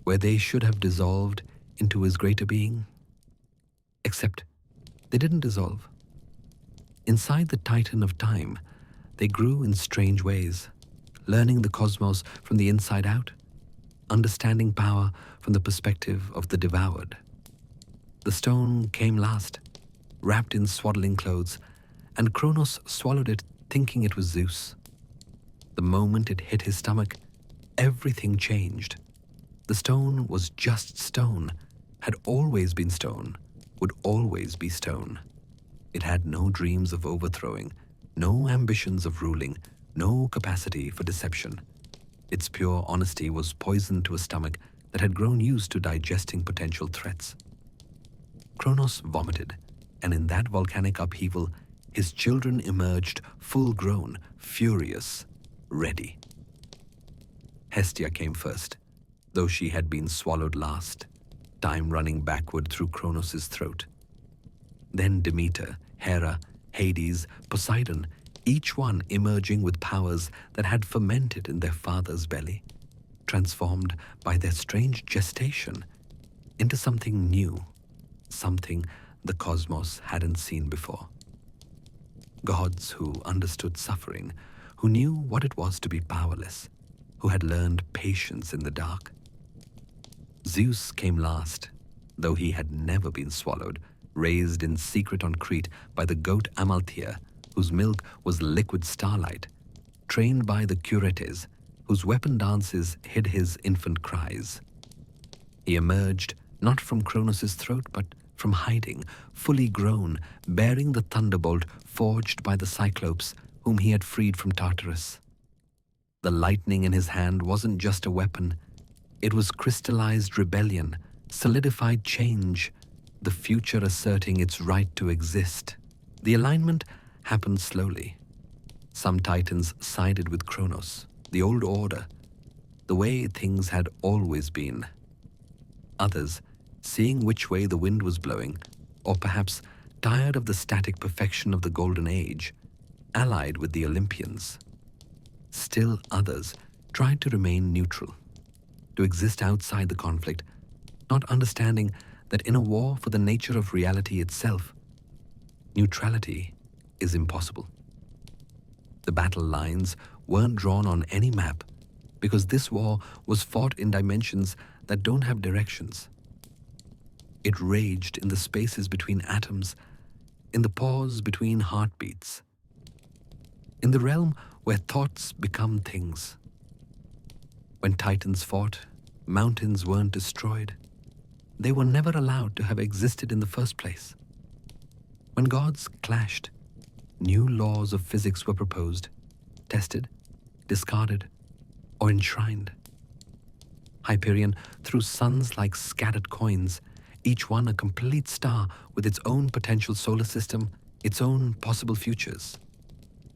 where they should have dissolved into his greater being. Except they didn't dissolve. Inside the Titan of time, they grew in strange ways, learning the cosmos from the inside out, understanding power from the perspective of the devoured. The stone came last, wrapped in swaddling clothes, and Kronos swallowed it thinking it was Zeus. The moment it hit his stomach, everything changed. The stone was just stone, had always been stone, would always be stone. It had no dreams of overthrowing, no ambitions of ruling, no capacity for deception. Its pure honesty was poison to a stomach that had grown used to digesting potential threats. Kronos vomited, and in that volcanic upheaval, his children emerged full-grown, furious, ready. Hestia came first, though she had been swallowed last, time running backward through Kronos' throat. Then Demeter, Hera, Hades, Poseidon, each one emerging with powers that had fermented in their father's belly, transformed by their strange gestation into something new, something the cosmos hadn't seen before. Gods who understood suffering, who knew what it was to be powerless, who had learned patience in the dark. Zeus came last, though he had never been swallowed, raised in secret on Crete by the goat Amalthea, whose milk was liquid starlight, trained by the Curetes, whose weapon dances hid his infant cries. He emerged not from Kronos' throat, but from hiding, fully grown, bearing the thunderbolt forged by the Cyclopes, whom he had freed from Tartarus. The lightning in his hand wasn't just a weapon. It was crystallized rebellion, solidified change, the future asserting its right to exist. The alignment happened slowly. Some titans sided with Kronos, the old order, the way things had always been. Others, seeing which way the wind was blowing, or perhaps tired of the static perfection of the Golden Age, allied with the Olympians. Still others tried to remain neutral, to exist outside the conflict, not understanding that in a war for the nature of reality itself, neutrality is impossible. The battle lines weren't drawn on any map because this war was fought in dimensions that don't have directions. It raged in the spaces between atoms, in the pause between heartbeats, in the realm where thoughts become things. When titans fought, mountains weren't destroyed. They were never allowed to have existed in the first place. When gods clashed, new laws of physics were proposed, tested, discarded, or enshrined. Hyperion threw suns like scattered coins, each one a complete star with its own potential solar system, its own possible futures.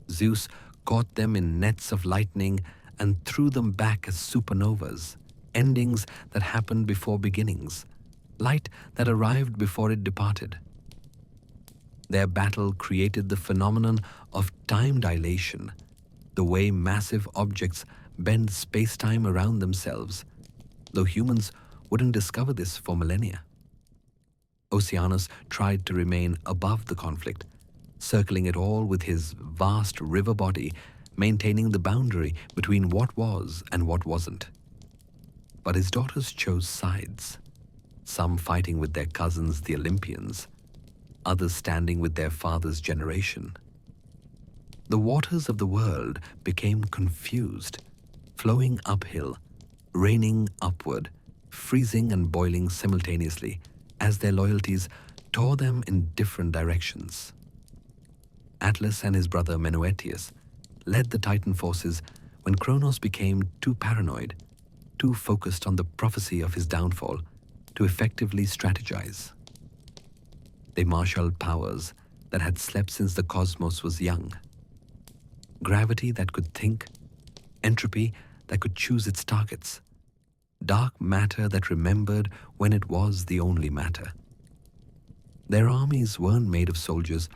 Zeus caught them in nets of lightning and threw them back as supernovas, endings that happened before beginnings, light that arrived before it departed. Their battle created the phenomenon of time dilation, the way massive objects bend space-time around themselves, though humans wouldn't discover this for millennia. Oceanus tried to remain above the conflict, circling it all with his vast river body, maintaining the boundary between what was and what wasn't. But his daughters chose sides, some fighting with their cousins, the Olympians, others standing with their father's generation. The waters of the world became confused, flowing uphill, raining upward, freezing and boiling simultaneously as their loyalties tore them in different directions. Atlas and his brother Mnemosyne led the Titan forces when Kronos became too paranoid, too focused on the prophecy of his downfall to effectively strategize. They marshaled powers that had slept since the cosmos was young. Gravity that could think, entropy that could choose its targets. Dark matter that remembered when it was the only matter. Their armies weren't made of soldiers,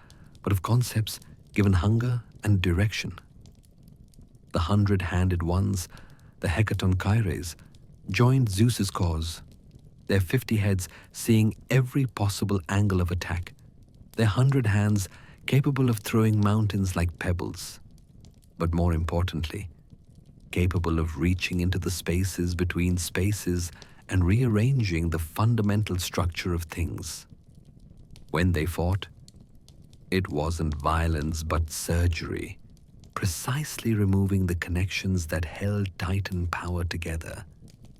but of concepts given hunger and direction. The 100-handed ones, the Hecatonchires, joined Zeus's cause, their 50 heads seeing every possible angle of attack, their 100 hands capable of throwing mountains like pebbles, but more importantly, capable of reaching into the spaces between spaces and rearranging the fundamental structure of things. When they fought, it wasn't violence but surgery, precisely removing the connections that held Titan power together.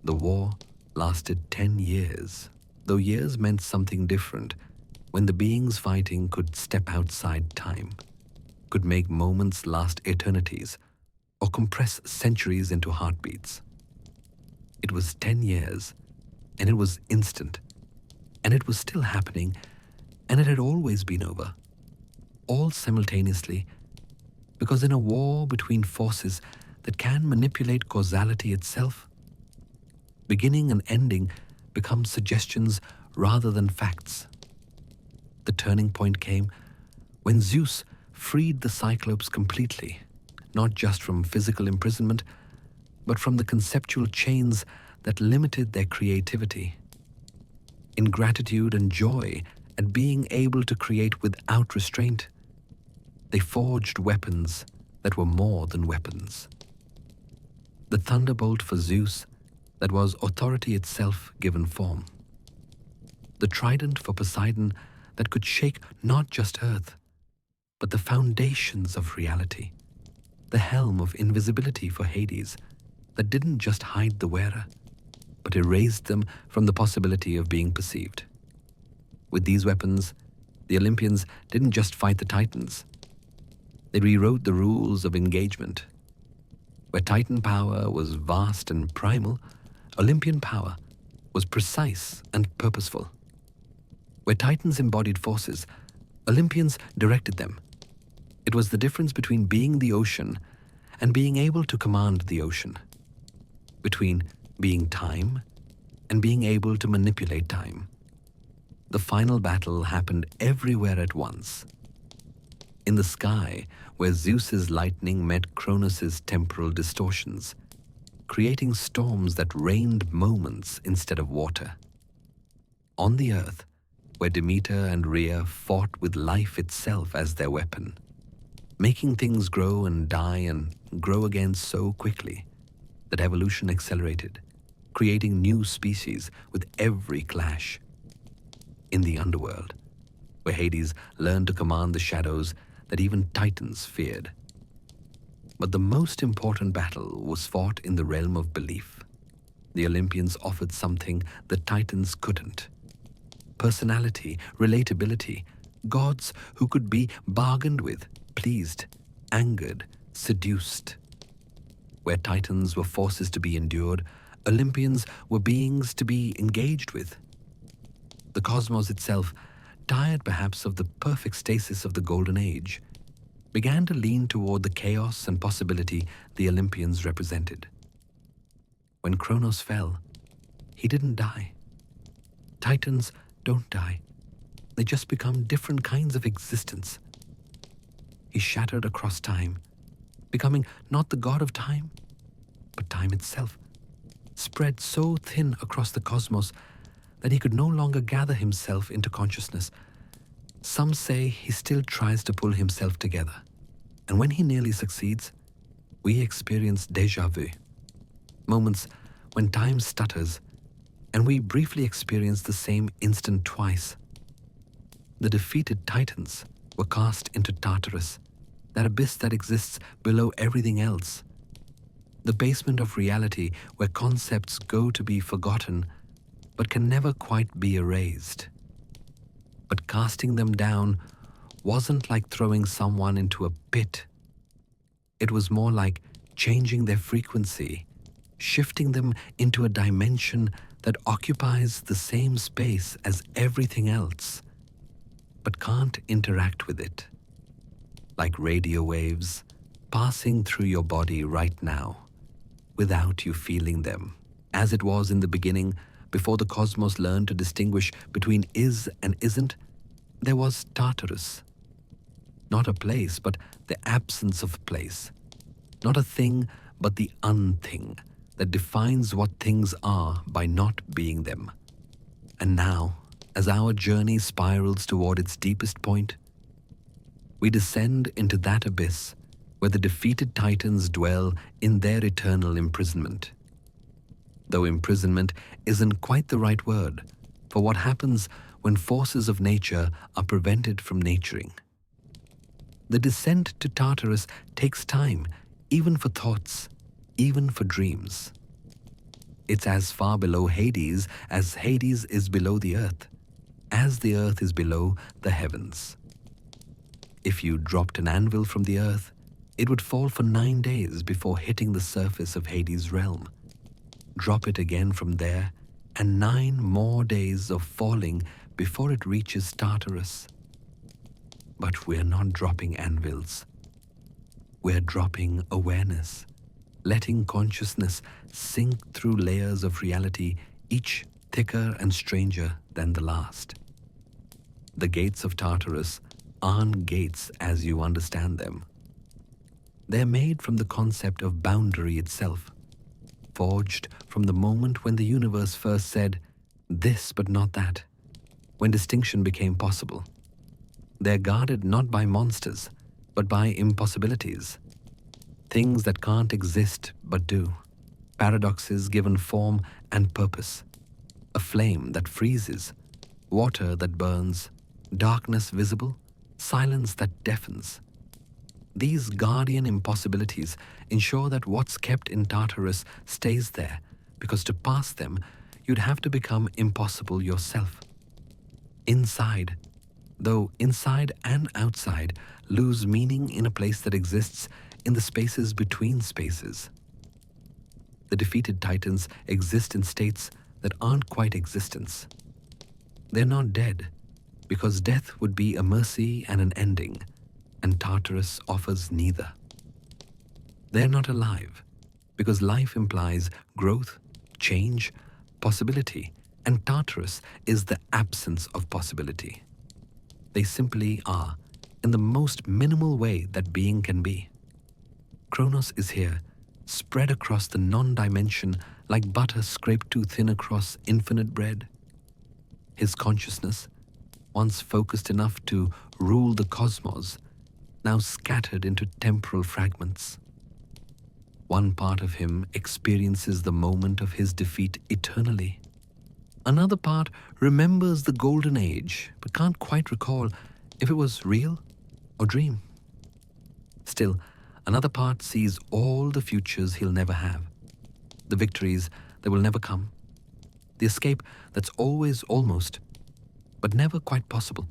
The war lasted 10 years, though years meant something different when the beings fighting could step outside time, could make moments last eternities, or compress centuries into heartbeats. It was 10 years, and it was instant, and it was still happening, and it had always been over, all simultaneously, because in a war between forces that can manipulate causality itself, beginning and ending become suggestions rather than facts. The turning point came when Zeus freed the Cyclopes completely, not just from physical imprisonment, but from the conceptual chains that limited their creativity. In gratitude and joy at being able to create without restraint, they forged weapons that were more than weapons. The thunderbolt for Zeus that was authority itself given form. The trident for Poseidon that could shake not just earth, but the foundations of reality. The helm of invisibility for Hades that didn't just hide the wearer, but erased them from the possibility of being perceived. With these weapons, the Olympians didn't just fight the Titans. They rewrote the rules of engagement. Where Titan power was vast and primal, Olympian power was precise and purposeful. Where Titans embodied forces, Olympians directed them. It was the difference between being the ocean and being able to command the ocean, between being time and being able to manipulate time. The final battle happened everywhere at once. In the sky, where Zeus's lightning met Kronos' temporal distortions, creating storms that rained moments instead of water. On the earth, where Demeter and Rhea fought with life itself as their weapon, making things grow and die and grow again so quickly that evolution accelerated, creating new species with every clash. In the underworld, where Hades learned to command the shadows that even Titans feared. But the most important battle was fought in the realm of belief. The Olympians offered something the Titans couldn't. Personality, relatability, gods who could be bargained with, pleased, angered, seduced. Where Titans were forces to be endured, Olympians were beings to be engaged with. The cosmos itself, tired perhaps of the perfect stasis of the Golden Age, began to lean toward the chaos and possibility the Olympians represented. When Kronos fell, he didn't die. Titans don't die. They just become different kinds of existence. He shattered across time, becoming not the god of time, but time itself, spread so thin across the cosmos that he could no longer gather himself into consciousness. Some say he still tries to pull himself together, and when he nearly succeeds, we experience déjà vu, moments when time stutters, and we briefly experience the same instant twice. The defeated Titans were cast into Tartarus, that abyss that exists below everything else, the basement of reality where concepts go to be forgotten but can never quite be erased. But casting them down wasn't like throwing someone into a pit. It was more like changing their frequency, shifting them into a dimension that occupies the same space as everything else, but can't interact with it. Like radio waves passing through your body right now, without you feeling them. As it was in the beginning, before the cosmos learned to distinguish between is and isn't, there was Tartarus. Not a place, but the absence of place. Not a thing, but the unthing that defines what things are by not being them. And now, as our journey spirals toward its deepest point, we descend into that abyss where the defeated Titans dwell in their eternal imprisonment. Though imprisonment isn't quite the right word for what happens when forces of nature are prevented from naturing. The descent to Tartarus takes time, even for thoughts, even for dreams. It's as far below Hades as Hades is below the earth, as the earth is below the heavens. If you dropped an anvil from the earth, it would fall for 9 days before hitting the surface of Hades' realm. Drop it again from there, and 9 more days of falling before it reaches Tartarus. But we're not dropping anvils. We're dropping awareness, letting consciousness sink through layers of reality, each thicker and stranger than the last. The gates of Tartarus aren't gates as you understand them. They're made from the concept of boundary itself, forged from the moment when the universe first said, this but not that, when distinction became possible. They're guarded not by monsters, but by impossibilities. Things that can't exist but do. Paradoxes given form and purpose. A flame that freezes, water that burns, darkness visible, silence that deafens. These guardian impossibilities ensure that what's kept in Tartarus stays there, because to pass them, you'd have to become impossible yourself. Inside, though inside and outside lose meaning in a place that exists in the spaces between spaces. The defeated Titans exist in states that aren't quite existence. They're not dead, because death would be a mercy and an ending, and Tartarus offers neither. They're not alive, because life implies growth, change, possibility, and Tartarus is the absence of possibility. They simply are, in the most minimal way that being can be. Kronos is here, spread across the non-dimension like butter scraped too thin across infinite bread. His consciousness, once focused enough to rule the cosmos, now scattered into temporal fragments. One part of him experiences the moment of his defeat eternally. Another part remembers the Golden Age, but can't quite recall if it was real or dream. Still, another part sees all the futures he'll never have, the victories that will never come, the escape that's always almost, but never quite possible.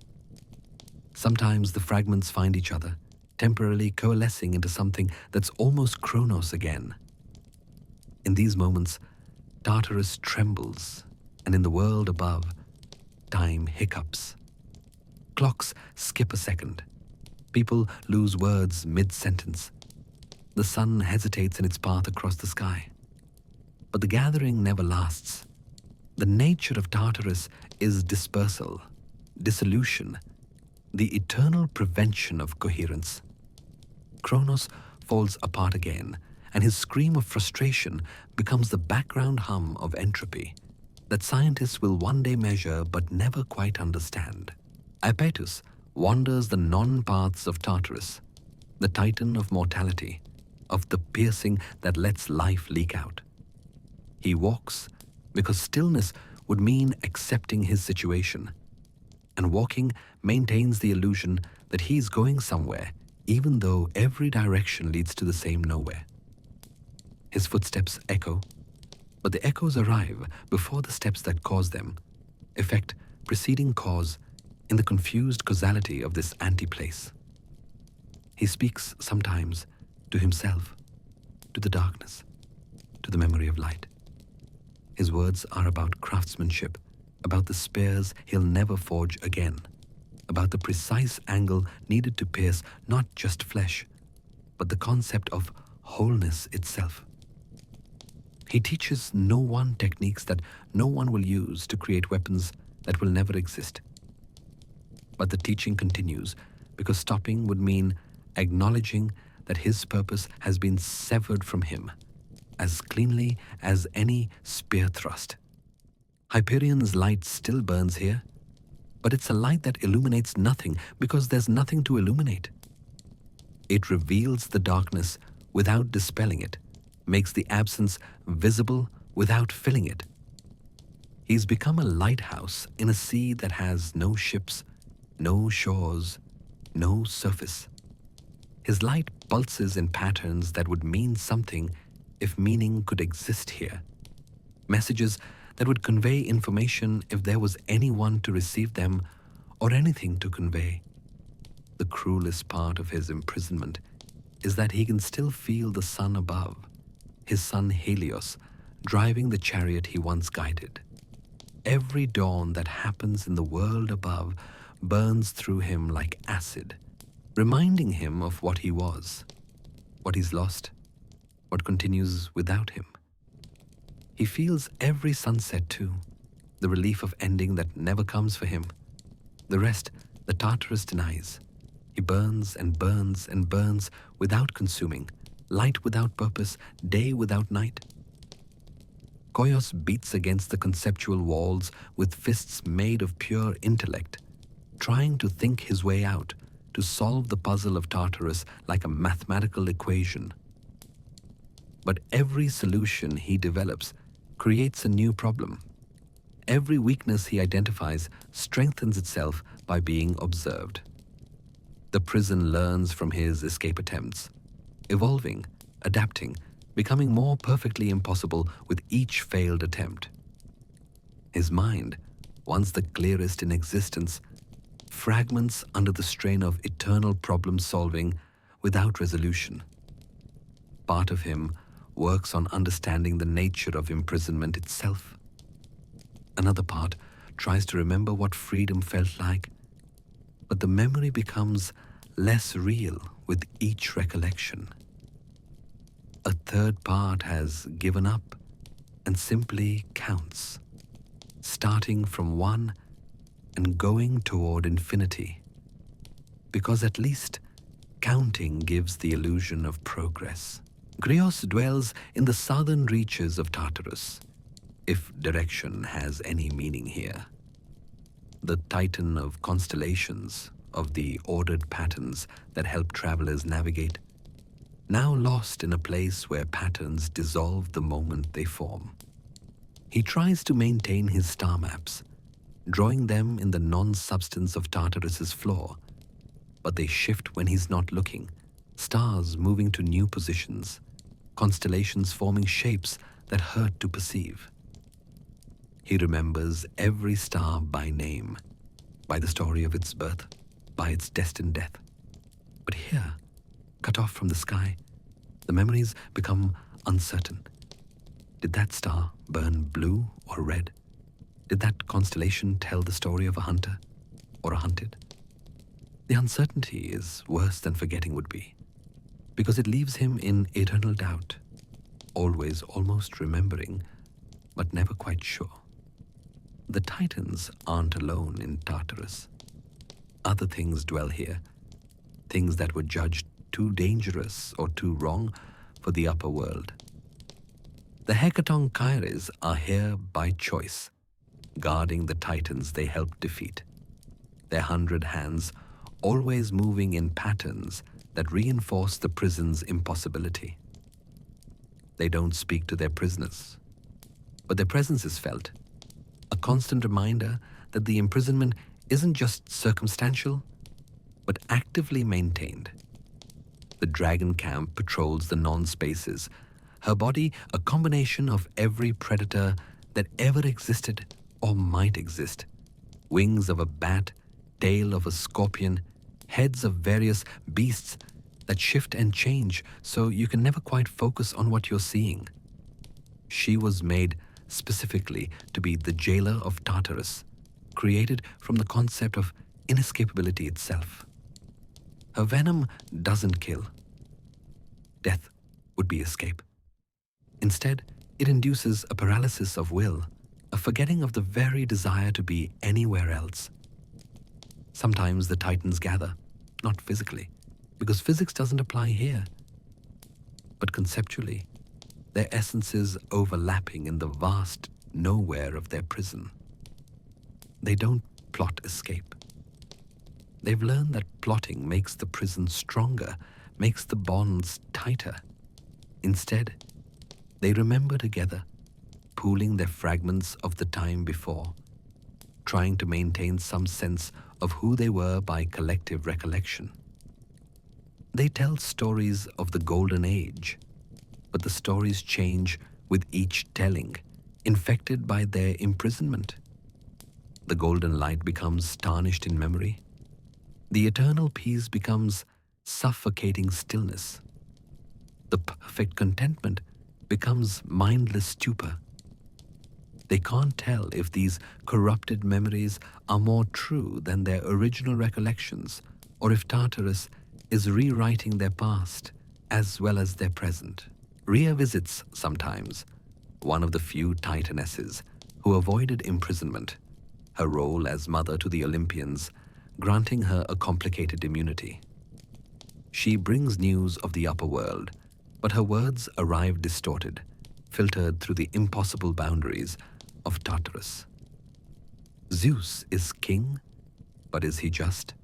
Sometimes the fragments find each other, temporarily coalescing into something that's almost Kronos again. In these moments, Tartarus trembles, and in the world above, time hiccups. Clocks skip a second. People lose words mid-sentence. The sun hesitates in its path across the sky. But the gathering never lasts. The nature of Tartarus is dispersal, dissolution, the eternal prevention of coherence. Kronos falls apart again, and his scream of frustration becomes the background hum of entropy that scientists will one day measure but never quite understand. Iapetus wanders the non-paths of Tartarus, the titan of mortality, of the piercing that lets life leak out. He walks because stillness would mean accepting his situation, and walking maintains the illusion that he's going somewhere, even though every direction leads to the same nowhere. His footsteps echo, but the echoes arrive before the steps that cause them, effect preceding cause in the confused causality of this anti-place. He speaks sometimes to himself, to the darkness, to the memory of light. His words are about craftsmanship, about the spears he'll never forge again, about the precise angle needed to pierce not just flesh, but the concept of wholeness itself. He teaches no one techniques that no one will use to create weapons that will never exist. But the teaching continues because stopping would mean acknowledging that his purpose has been severed from him as cleanly as any spear thrust. Hyperion's light still burns here, but it's a light that illuminates nothing because there's nothing to illuminate. It reveals the darkness without dispelling it, makes the absence visible without filling it. He's become a lighthouse in a sea that has no ships, no shores, no surface. His light pulses in patterns that would mean something if meaning could exist here. Messages that would convey information if there was anyone to receive them or anything to convey. The cruelest part of his imprisonment is that he can still feel the sun above, his son Helios, driving the chariot he once guided. Every dawn that happens in the world above burns through him like acid, reminding him of what he was, what he's lost, what continues without him. He feels every sunset too, the relief of ending that never comes for him. The rest the Tartarus denies. He burns and burns and burns without consuming, light without purpose, day without night. Koios beats against the conceptual walls with fists made of pure intellect, trying to think his way out, to solve the puzzle of Tartarus like a mathematical equation. But every solution he develops creates a new problem. Every weakness he identifies strengthens itself by being observed. The prison learns from his escape attempts, evolving, adapting, becoming more perfectly impossible with each failed attempt. His mind, once the clearest in existence, fragments under the strain of eternal problem-solving without resolution. Part of him works on understanding the nature of imprisonment itself. Another part tries to remember what freedom felt like, but the memory becomes less real with each recollection. A third part has given up and simply counts, starting from one and going toward infinity, because at least counting gives the illusion of progress. Krios dwells in the southern reaches of Tartarus, if direction has any meaning here. The titan of constellations, of the ordered patterns that help travelers navigate, now lost in a place where patterns dissolve the moment they form. He tries to maintain his star maps, drawing them in the non-substance of Tartarus's floor, but they shift when he's not looking, stars moving to new positions, constellations forming shapes that hurt to perceive. He remembers every star by name, by the story of its birth, by its destined death. But here, cut off from the sky, the memories become uncertain. Did that star burn blue or red? Did that constellation tell the story of a hunter or a hunted? The uncertainty is worse than forgetting would be, because it leaves him in eternal doubt, always almost remembering, but never quite sure. The Titans aren't alone in Tartarus. Other things dwell here, things that were judged too dangerous or too wrong for the upper world. The Hecaton Kyres are here by choice, guarding the Titans they helped defeat, their 100 hands always moving in patterns that reinforce the prison's impossibility. They don't speak to their prisoners, but their presence is felt, a constant reminder that the imprisonment isn't just circumstantial, but actively maintained. The dragon camp patrols the non-spaces, her body a combination of every predator that ever existed or might exist. Wings of a bat, tail of a scorpion, heads of various beasts that shift and change so you can never quite focus on what you're seeing. She was made specifically to be the jailer of Tartarus, created from the concept of inescapability itself. Her venom doesn't kill. Death would be escape. Instead, It induces a paralysis of will, a forgetting of the very desire to be anywhere else. Sometimes the Titans gather, not physically, because physics doesn't apply here, but conceptually, their essences overlapping in the vast nowhere of their prison. They don't plot escape. They've learned that plotting makes the prison stronger, makes the bonds tighter. Instead, they remember together, pooling their fragments of the time before, trying to maintain some sense of who they were by collective recollection. They tell stories of the Golden Age, but the stories change with each telling, infected by their imprisonment. The golden light becomes tarnished in memory. The eternal peace becomes suffocating stillness. The perfect contentment becomes mindless stupor. They can't tell if these corrupted memories are more true than their original recollections, or if Tartarus is rewriting their past as well as their present. Rhea visits sometimes, one of the few Titanesses who avoided imprisonment, her role as mother to the Olympians, granting her a complicated immunity. She brings news of the upper world, but her words arrive distorted, filtered through the impossible boundaries of Tartarus. Zeus is king, but is he just?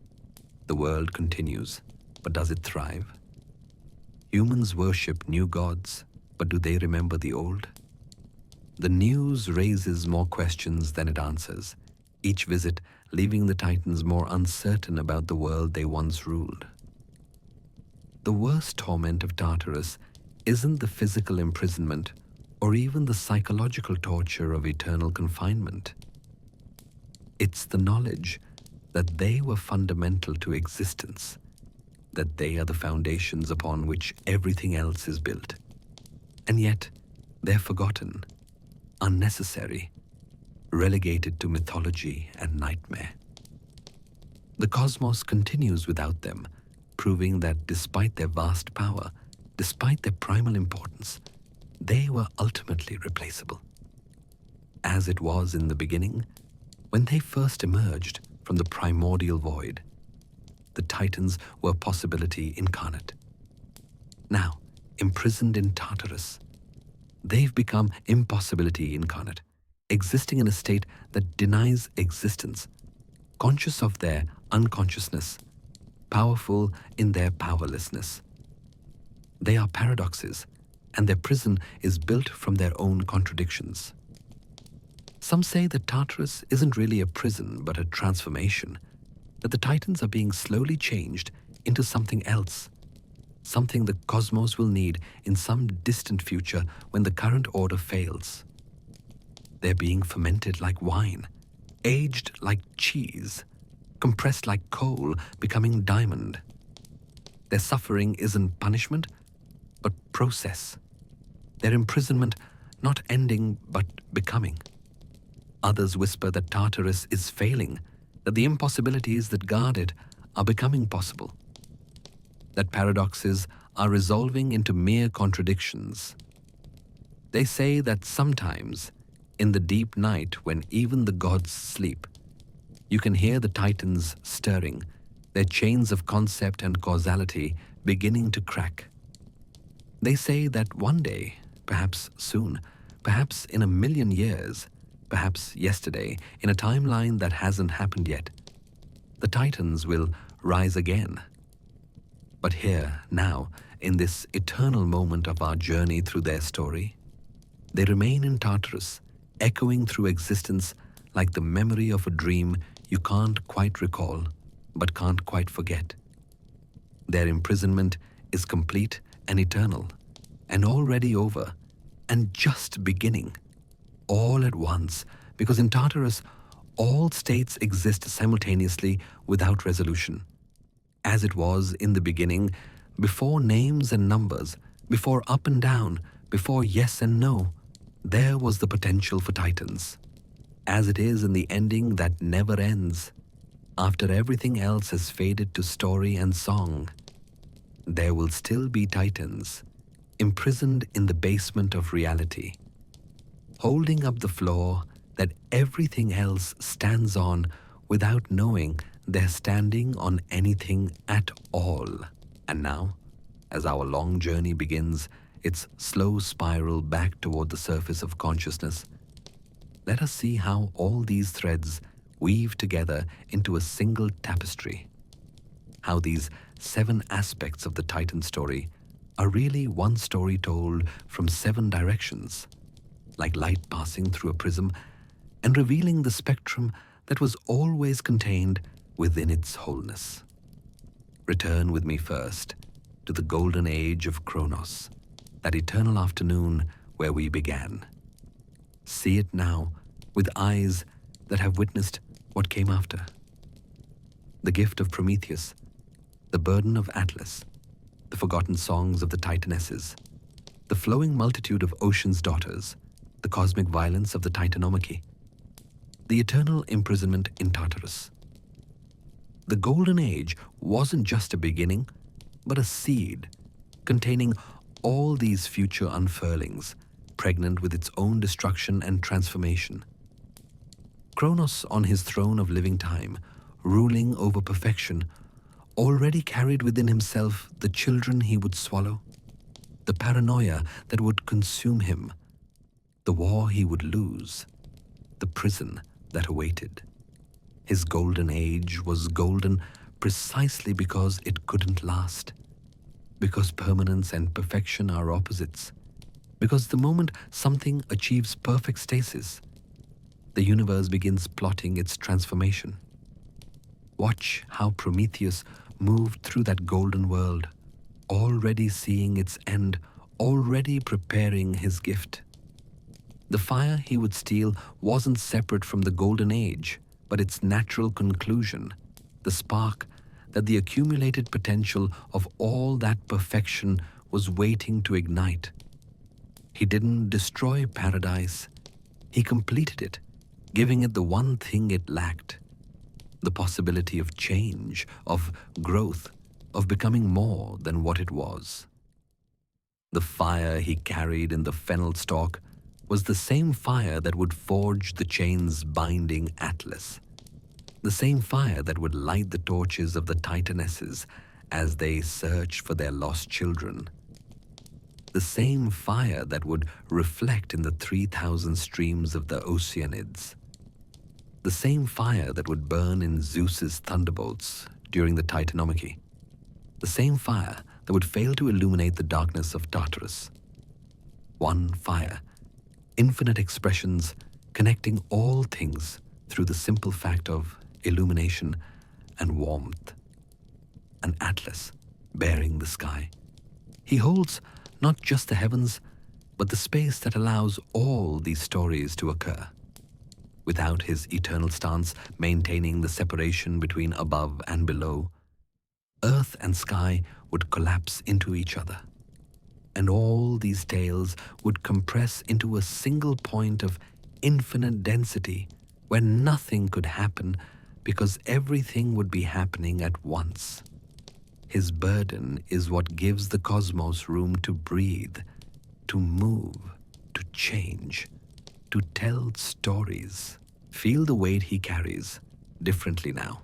The world continues, but does it thrive? Humans worship new gods, but do they remember the old? The news raises more questions than it answers, each visit leaving the Titans more uncertain about the world they once ruled. The worst torment of Tartarus isn't the physical imprisonment or even the psychological torture of eternal confinement. It's the knowledge that they were fundamental to existence, that they are the foundations upon which everything else is built. And yet, they're forgotten, unnecessary, relegated to mythology and nightmare. The cosmos continues without them, proving that despite their vast power, despite their primal importance, they were ultimately replaceable. As it was in the beginning, when they first emerged from the primordial void, the Titans were possibility incarnate. Now, imprisoned in Tartarus, they've become impossibility incarnate, existing in a state that denies existence, conscious of their unconsciousness, powerful in their powerlessness. They are paradoxes, and their prison is built from their own contradictions. Some say that Tartarus isn't really a prison but a transformation, that the Titans are being slowly changed into something else, something the cosmos will need in some distant future when the current order fails. They're being fermented like wine, aged like cheese, compressed like coal, becoming diamond. Their suffering isn't punishment, but process. Their imprisonment not ending, but becoming. Others whisper that Tartarus is failing, that the impossibilities that guard it are becoming possible, that paradoxes are resolving into mere contradictions. They say that sometimes, in the deep night when even the gods sleep, you can hear the Titans stirring, their chains of concept and causality beginning to crack. They say that one day, perhaps soon, perhaps in 1,000,000 years, perhaps yesterday, in a timeline that hasn't happened yet, the Titans will rise again. But here, now, in this eternal moment of our journey through their story, they remain in Tartarus, echoing through existence like the memory of a dream you can't quite recall, but can't quite forget. Their imprisonment is complete and eternal, and already over, and just beginning, all at once, because in Tartarus, all states exist simultaneously without resolution. As it was in the beginning, before names and numbers, before up and down, before yes and no, there was the potential for Titans. As it is in the ending that never ends, after everything else has faded to story and song, there will still be Titans, imprisoned in the basement of reality, holding up the floor that everything else stands on without knowing they're standing on anything at all. And now, as our long journey begins its slow spiral back toward the surface of consciousness, let us see how all these threads weave together into a single tapestry. How these 7 aspects of the Titan story are really one story told from 7 directions, like light passing through a prism and revealing the spectrum that was always contained within its wholeness. Return with me first to the Golden Age of Kronos, that eternal afternoon where we began. See it now with eyes that have witnessed what came after. The gift of Prometheus, the burden of Atlas, the forgotten songs of the Titanesses, the flowing multitude of Ocean's daughters, the cosmic violence of the Titanomachy, the eternal imprisonment in Tartarus. The Golden Age wasn't just a beginning, but a seed containing all these future unfurlings, pregnant with its own destruction and transformation. Kronos, on his throne of living time, ruling over perfection, already carried within himself the children he would swallow, the paranoia that would consume him, the war he would lose, the prison that awaited. His golden age was golden precisely because it couldn't last, because permanence and perfection are opposites, because the moment something achieves perfect stasis, the universe begins plotting its transformation. Watch how Prometheus moved through that golden world, already seeing its end, already preparing his gift. The fire he would steal wasn't separate from the Golden Age, but its natural conclusion, the spark that the accumulated potential of all that perfection was waiting to ignite. He didn't destroy paradise, he completed it, giving it the one thing it lacked, the possibility of change, of growth, of becoming more than what it was. The fire he carried in the fennel stalk was the same fire that would forge the chains binding Atlas, the same fire that would light the torches of the Titanesses as they searched for their lost children, the same fire that would reflect in the 3,000 streams of the Oceanids, the same fire that would burn in Zeus's thunderbolts during the Titanomachy, the same fire that would fail to illuminate the darkness of Tartarus. One fire, infinite expressions connecting all things through the simple fact of illumination and warmth. An Atlas bearing the sky. He holds not just the heavens, but the space that allows all these stories to occur. Without his eternal stance maintaining the separation between above and below, earth and sky would collapse into each other, and all these tales would compress into a single point of infinite density where nothing could happen because everything would be happening at once. His burden is what gives the cosmos room to breathe, to move, to change, to tell stories. Feel the weight he carries differently now.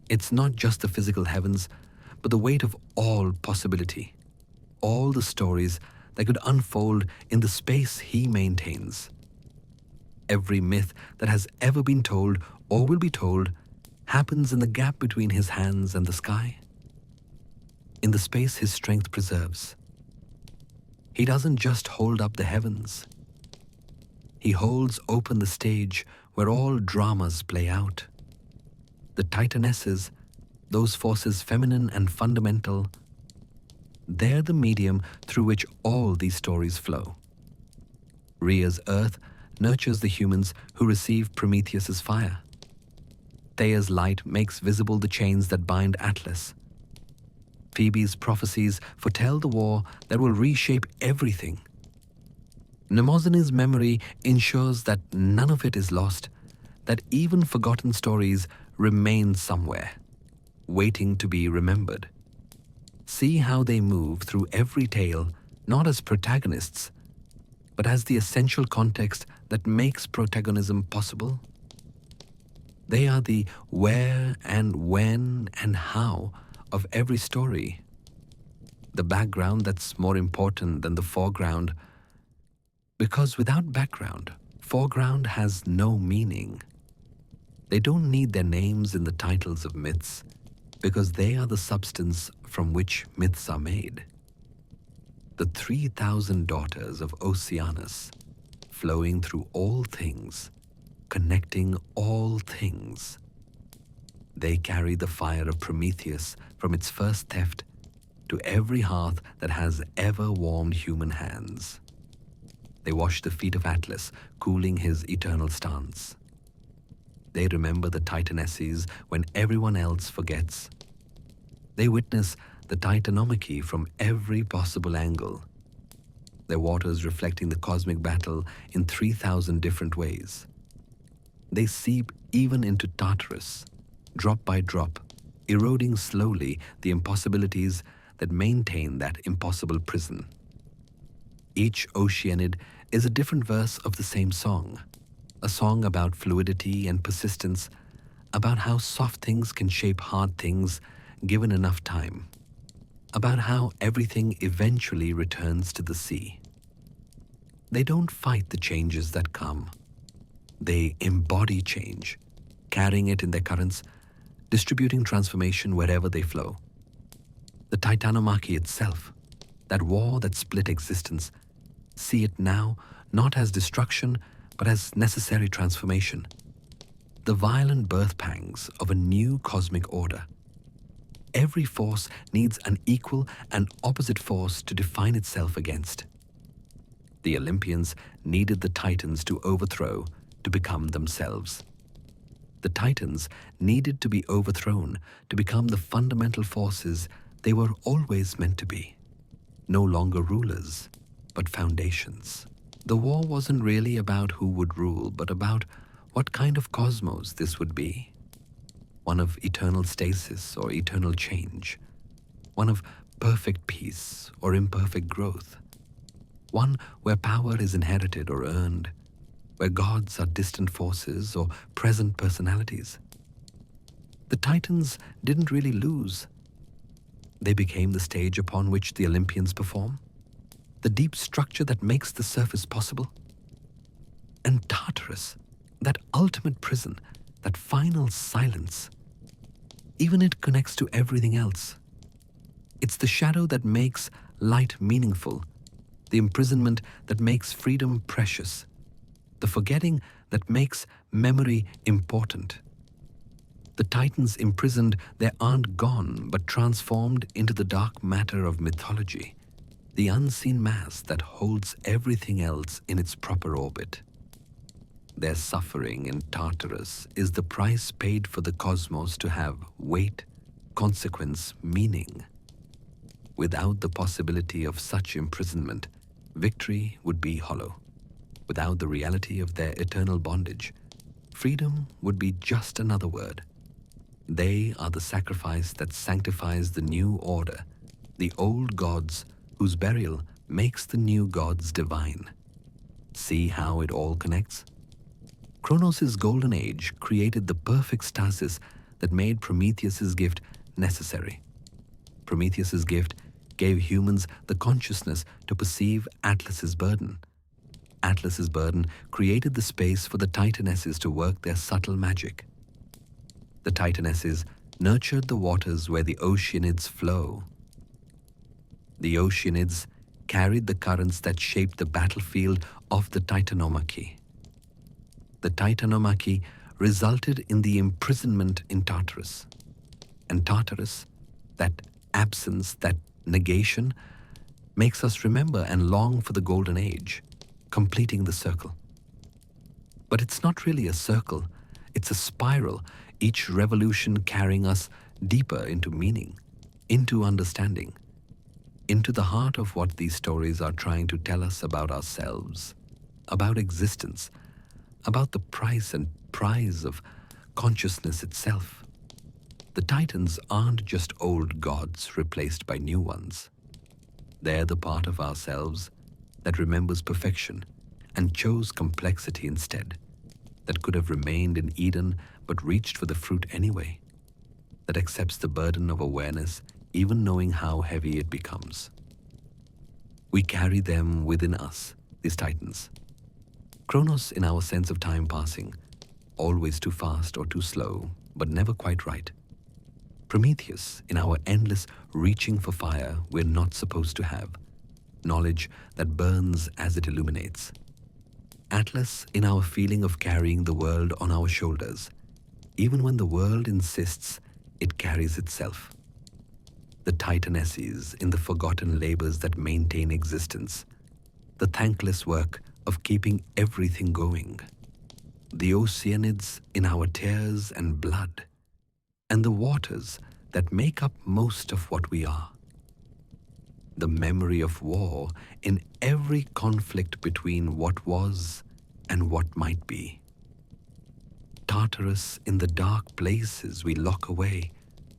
It's not just the physical heavens, but the weight of all possibility, all the stories that could unfold in the space he maintains. Every myth that has ever been told or will be told happens in the gap between his hands and the sky, in the space his strength preserves. He doesn't just hold up the heavens. He holds open the stage where all dramas play out. The Titanesses, those forces feminine and fundamental, they're the medium through which all these stories flow. Rhea's earth nurtures the humans who receive Prometheus's fire. Theia's light makes visible the chains that bind Atlas. Phoebe's prophecies foretell the war that will reshape everything. Mnemosyne's memory ensures that none of it is lost, that even forgotten stories remain somewhere, waiting to be remembered. See how they move through every tale, not as protagonists, but as the essential context that makes protagonism possible. They are the where and when and how of every story, the background that's more important than the foreground, because without background, foreground has no meaning. They don't need their names in the titles of myths, because they are the substance from which myths are made. The 3,000 daughters of Oceanus, flowing through all things, connecting all things. They carry the fire of Prometheus from its first theft to every hearth that has ever warmed human hands. They wash the feet of Atlas, cooling his eternal stance. They remember the Titanesses when everyone else forgets. They witness the Titanomachy from every possible angle, their waters reflecting the cosmic battle in 3,000 different ways. They seep even into Tartarus, drop by drop, eroding slowly the impossibilities that maintain that impossible prison. Each Oceanid is a different verse of the same song, a song about fluidity and persistence, about how soft things can shape hard things given enough time, about how everything eventually returns to the sea. They don't fight the changes that come. They embody change, carrying it in their currents, distributing transformation wherever they flow. The Titanomachy itself, that war that split existence, see it now not as destruction, but as necessary transformation. The violent birth pangs of a new cosmic order. Every force needs an equal and opposite force to define itself against. The Olympians needed the Titans to overthrow, to become themselves. The Titans needed to be overthrown to become the fundamental forces they were always meant to be. No longer rulers, but foundations. The war wasn't really about who would rule, but about what kind of cosmos this would be. One of eternal stasis or eternal change. One of perfect peace or imperfect growth. One where power is inherited or earned, where gods are distant forces or present personalities. The Titans didn't really lose. They became the stage upon which the Olympians perform, the deep structure that makes the surface possible. And Tartarus, that ultimate prison, that final silence, even it connects to everything else. It's the shadow that makes light meaningful, the imprisonment that makes freedom precious, the forgetting that makes memory important. The Titans imprisoned, they aren't gone, but transformed into the dark matter of mythology, the unseen mass that holds everything else in its proper orbit. Their suffering in Tartarus is the price paid for the cosmos to have weight, consequence, meaning. Without the possibility of such imprisonment, victory would be hollow. Without the reality of their eternal bondage, freedom would be just another word. They are the sacrifice that sanctifies the new order, the old gods whose burial makes the new gods divine. See how it all connects? Kronos' golden age created the perfect stasis that made Prometheus' gift necessary. Prometheus' gift gave humans the consciousness to perceive Atlas's burden. Atlas's burden created the space for the Titanesses to work their subtle magic. The Titanesses nurtured the waters where the Oceanids flow. The Oceanids carried the currents that shaped the battlefield of the Titanomachy. The Titanomachy resulted in the imprisonment in Tartarus. And Tartarus, that absence, that negation, makes us remember and long for the Golden Age, completing the circle. But it's not really a circle, it's a spiral, each revolution carrying us deeper into meaning, into understanding, into the heart of what these stories are trying to tell us about ourselves, about existence, about the price and prize of consciousness itself. The Titans aren't just old gods replaced by new ones. They're the part of ourselves that remembers perfection and chose complexity instead, that could have remained in Eden but reached for the fruit anyway, that accepts the burden of awareness even knowing how heavy it becomes. We carry them within us, these titans. Kronos in our sense of time passing, always too fast or too slow, but never quite right. Prometheus in our endless reaching for fire we're not supposed to have, knowledge that burns as it illuminates. Atlas in our feeling of carrying the world on our shoulders, even when the world insists it carries itself. The Titanesses in the forgotten labors that maintain existence, the thankless work of keeping everything going. The Oceanids in our tears and blood, and the waters that make up most of what we are. The memory of war in every conflict between what was and what might be. Tartarus in the dark places we lock away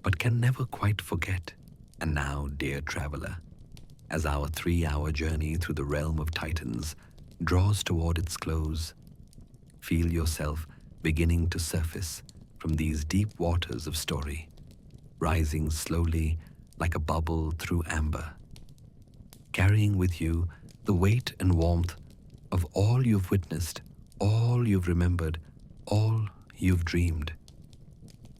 but can never quite forget. And now, dear traveler, as our 3-hour journey through the realm of Titans draws toward its close, feel yourself beginning to surface from these deep waters of story, rising slowly like a bubble through amber, carrying with you the weight and warmth of all you've witnessed, all you've remembered, all you've dreamed.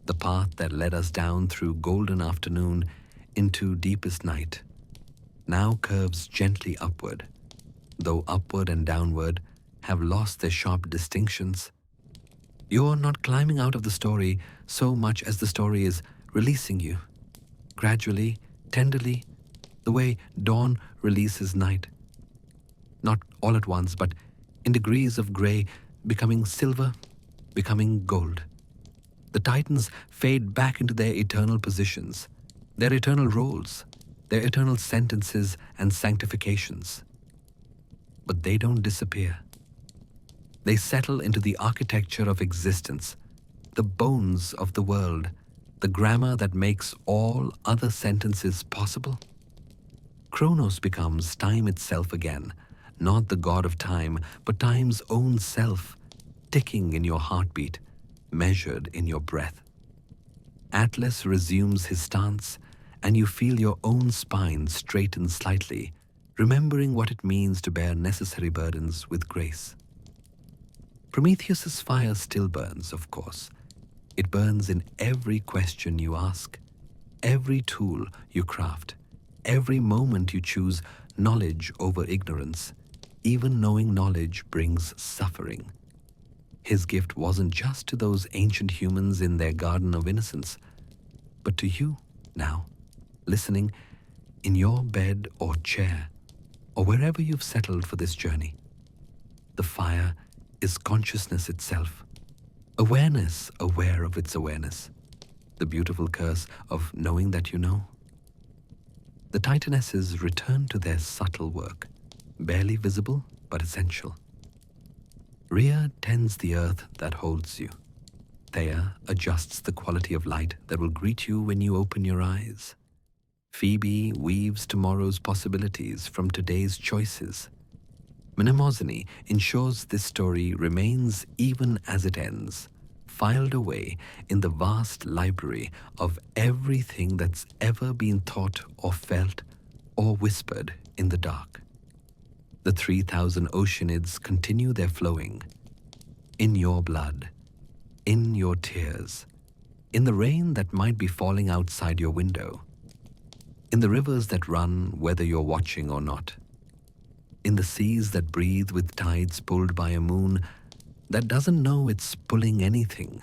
The path that led us down through golden afternoon into deepest night now curves gently upward, though upward and downward have lost their sharp distinctions. You're not climbing out of the story so much as the story is releasing you, gradually, tenderly, the way dawn releases night. Not all at once, but in degrees of gray, becoming silver, becoming gold. The Titans fade back into their eternal positions, their eternal roles, their eternal sentences and sanctifications. But they don't disappear. They settle into the architecture of existence, the bones of the world, the grammar that makes all other sentences possible. Kronos becomes time itself again, not the god of time, but time's own self, ticking in your heartbeat, measured in your breath. Atlas resumes his stance, and you feel your own spine straighten slightly, remembering what it means to bear necessary burdens with grace. Prometheus's fire still burns, of course. It burns in every question you ask, every tool you craft, every moment you choose knowledge over ignorance, even knowing knowledge brings suffering. His gift wasn't just to those ancient humans in their garden of innocence, but to you now, listening in your bed or chair, or wherever you've settled for this journey. The fire is consciousness itself, awareness aware of its awareness, the beautiful curse of knowing that you know. The Titanesses return to their subtle work, barely visible but essential. Rhea tends the earth that holds you. Theia adjusts the quality of light that will greet you when you open your eyes. Phoebe weaves tomorrow's possibilities from today's choices. Mnemosyne ensures this story remains even as it ends, filed away in the vast library of everything that's ever been thought or felt or whispered in the dark. The 3,000 Oceanids continue their flowing, in your blood, in your tears, in the rain that might be falling outside your window, in the rivers that run whether you're watching or not, in the seas that breathe with tides pulled by a moon that doesn't know it's pulling anything.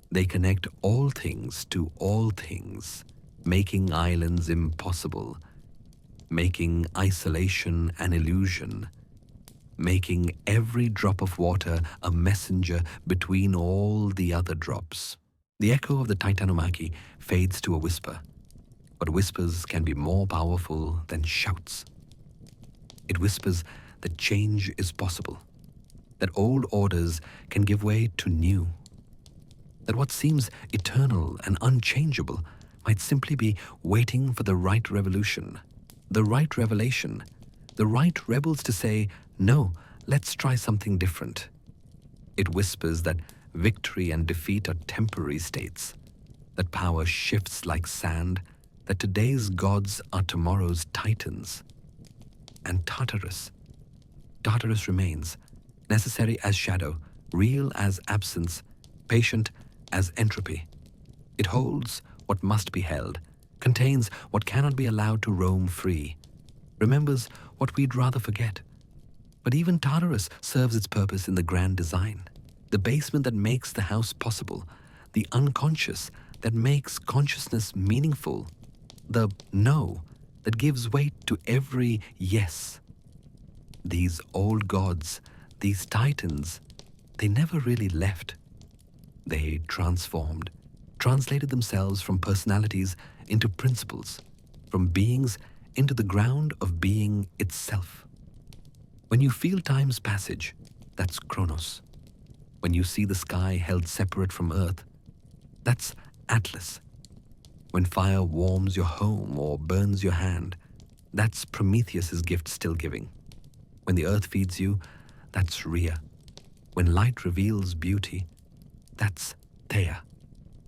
They connect all things to all things, making islands impossible, making isolation an illusion, making every drop of water a messenger between all the other drops. The echo of the Titanomachy fades to a whisper, but whispers can be more powerful than shouts. It whispers that change is possible, that old orders can give way to new, that what seems eternal and unchangeable might simply be waiting for the right revolution, the right revelation, the right rebels to say, no, let's try something different. It whispers that victory and defeat are temporary states, that power shifts like sand, that today's gods are tomorrow's titans. And Tartarus remains, necessary as shadow, real as absence, patient as entropy. It holds what must be held, contains what cannot be allowed to roam free, remembers what we'd rather forget. But even Tartarus serves its purpose in the grand design, the basement that makes the house possible, the unconscious that makes consciousness meaningful, the no that gives weight to every yes. These old gods, these titans, they never really left. They transformed, translated themselves from personalities into principles, from beings into the ground of being itself. When you feel time's passage, that's Kronos. When you see the sky held separate from earth, that's Atlas. When fire warms your home or burns your hand, that's Prometheus's gift still giving. When the earth feeds you, that's Rhea. When light reveals beauty, that's Theia.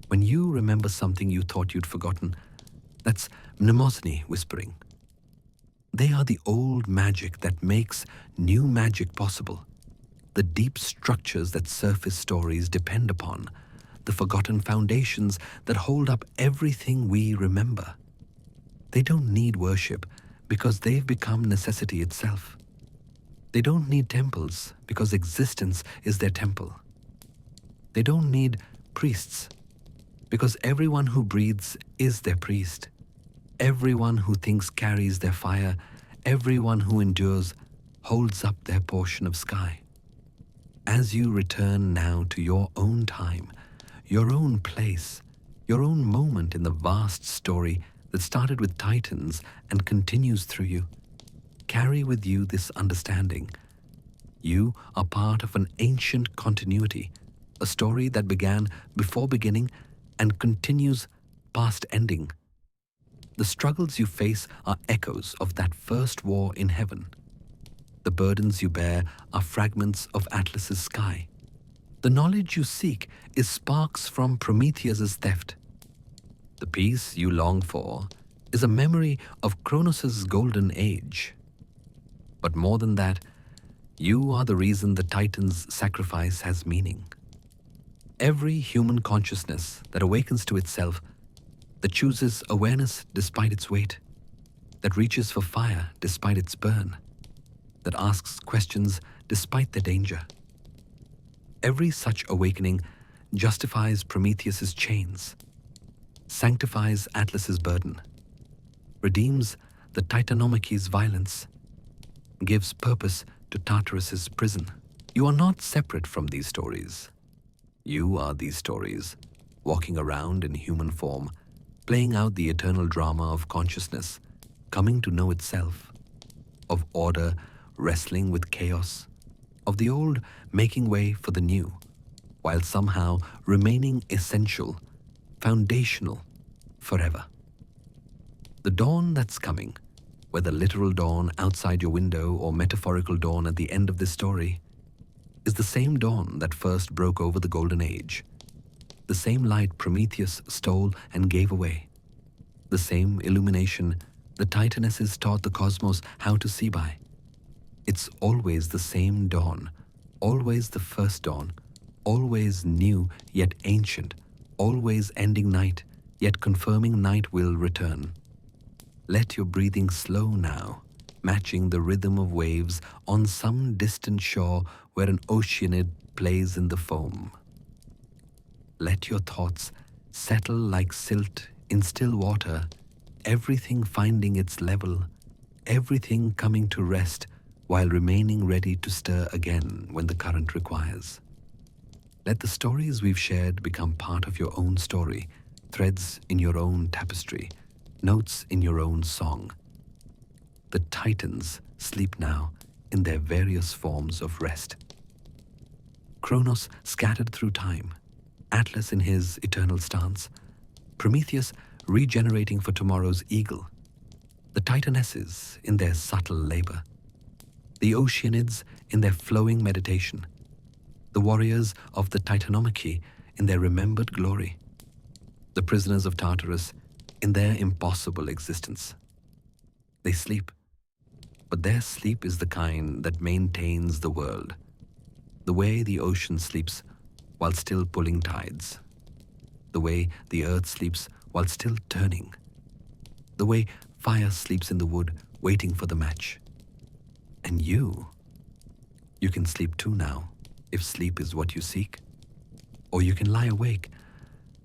When you remember something you thought you'd forgotten, that's Mnemosyne whispering. They are the old magic that makes new magic possible, the deep structures that surface stories depend upon, the forgotten foundations that hold up everything we remember. They don't need worship because they've become necessity itself. They don't need temples because existence is their temple. They don't need priests because everyone who breathes is their priest. Everyone who thinks carries their fire. Everyone who endures holds up their portion of sky. As you return now to your own time, your own place, your own moment in the vast story that started with Titans and continues through you, carry with you this understanding. You are part of an ancient continuity, a story that began before beginning and continues past ending. The struggles you face are echoes of that first war in heaven. The burdens you bear are fragments of Atlas's sky. The knowledge you seek is sparks from Prometheus's theft. The peace you long for is a memory of Kronos' golden age. But more than that, you are the reason the Titans' sacrifice has meaning. Every human consciousness that awakens to itself, that chooses awareness despite its weight, that reaches for fire despite its burn, that asks questions despite their danger. Every such awakening justifies Prometheus's chains, sanctifies Atlas's burden, redeems the Titanomachy's violence, gives purpose to Tartarus's prison. You are not separate from these stories. You are these stories, walking around in human form, playing out the eternal drama of consciousness, coming to know itself, of order wrestling with chaos, of the old making way for the new, while somehow remaining essential, foundational, forever. The dawn that's coming, whether literal dawn outside your window or metaphorical dawn at the end of this story, is the same dawn that first broke over the Golden Age, the same light Prometheus stole and gave away, the same illumination the Titanesses taught the cosmos how to see by. It's always the same dawn, always the first dawn, always new yet ancient, always ending night, yet confirming night will return. Let your breathing slow now, matching the rhythm of waves on some distant shore where an Oceanid plays in the foam. Let your thoughts settle like silt in still water, everything finding its level, everything coming to rest while remaining ready to stir again when the current requires. Let the stories we've shared become part of your own story, threads in your own tapestry, notes in your own song. The Titans sleep now in their various forms of rest. Kronos scattered through time, Atlas in his eternal stance, Prometheus regenerating for tomorrow's eagle, the Titanesses in their subtle labor, the Oceanids in their flowing meditation, the warriors of the Titanomachy in their remembered glory, the prisoners of Tartarus in their impossible existence. They sleep, but their sleep is the kind that maintains the world, the way the ocean sleeps while still pulling tides, the way the earth sleeps while still turning, the way fire sleeps in the wood waiting for the match. And you can sleep too now, if sleep is what you seek. Or you can lie awake,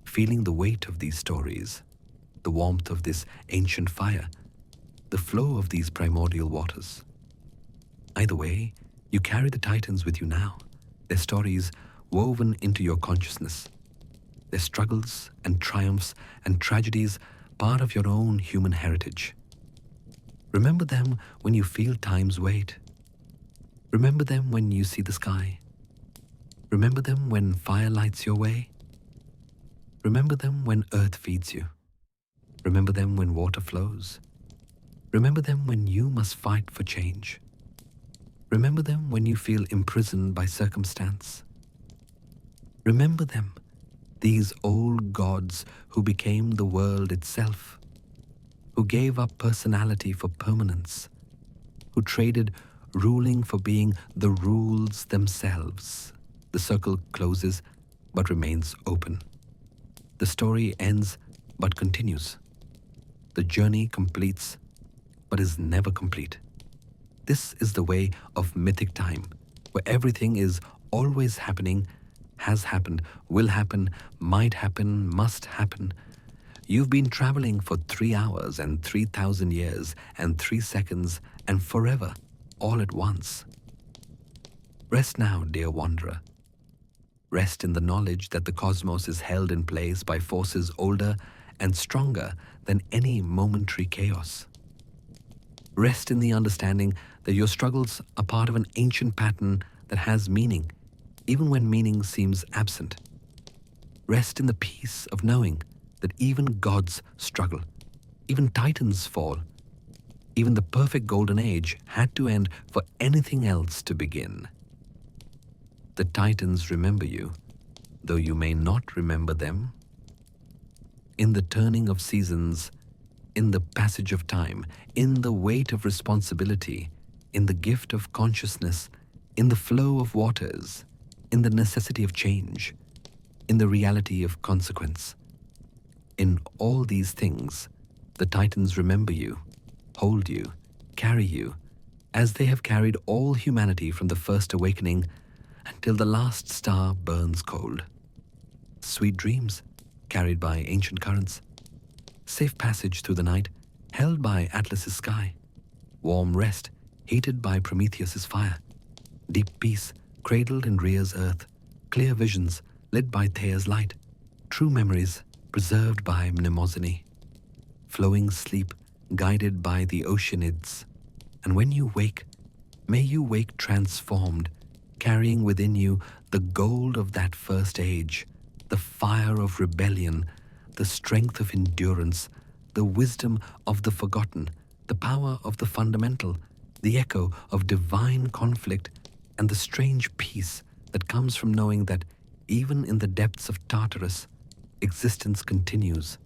feeling the weight of these stories, the warmth of this ancient fire, the flow of these primordial waters. Either way, you carry the Titans with you now, their stories woven into your consciousness, their struggles and triumphs and tragedies part of your own human heritage. Remember them when you feel time's weight. Remember them when you see the sky. Remember them when fire lights your way. Remember them when earth feeds you. Remember them when water flows. Remember them when you must fight for change. Remember them when you feel imprisoned by circumstance. Remember them, these old gods who became the world itself, who gave up personality for permanence, who traded ruling for being the rules themselves. The circle closes but remains open. The story ends but continues. The journey completes but is never complete. This is the way of mythic time, where everything is always happening, has happened, will happen, might happen, must happen. You've been traveling for 3 hours and 3,000 years and 3 seconds and forever, all at once. Rest now, dear wanderer. Rest in the knowledge that the cosmos is held in place by forces older and stronger than any momentary chaos. Rest in the understanding that your struggles are part of an ancient pattern that has meaning, even when meaning seems absent. Rest in the peace of knowing that even gods struggle, even titans fall, even the perfect golden age had to end for anything else to begin. The titans remember you, though you may not remember them. In the turning of seasons, in the passage of time, in the weight of responsibility, in the gift of consciousness, in the flow of waters, in the necessity of change, in the reality of consequence. In all these things, the titans remember you, hold you, carry you, as they have carried all humanity from the first awakening until the last star burns cold. Sweet dreams, carried by ancient currents. Safe passage through the night, held by Atlas's sky. Warm rest, heated by Prometheus's fire. Deep peace, cradled in Rhea's earth. Clear visions, lit by Theia's light. True memories, preserved by Mnemosyne. Flowing sleep, guided by the Oceanids. And when you wake, may you wake transformed, carrying within you the gold of that first age, the fire of rebellion, the strength of endurance, the wisdom of the forgotten, the power of the fundamental, the echo of divine conflict, and the strange peace that comes from knowing that even in the depths of Tartarus, existence continues,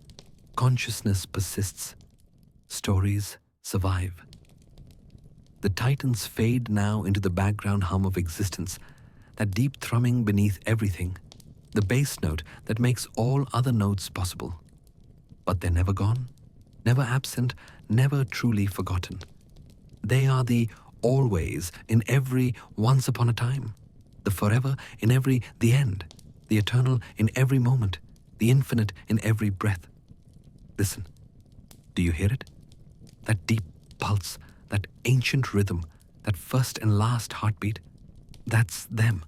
consciousness persists, stories survive. The titans fade now into the background hum of existence, that deep thrumming beneath everything, the bass note that makes all other notes possible. But they're never gone, never absent, never truly forgotten. They are the always in every once upon a time, the forever in every the end, the eternal in every moment, the infinite in every breath. Listen, do you hear it? That deep pulse, that ancient rhythm, that first and last heartbeat, that's them.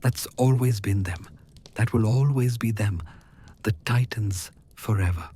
That's always been them. That will always be them, the titans forever.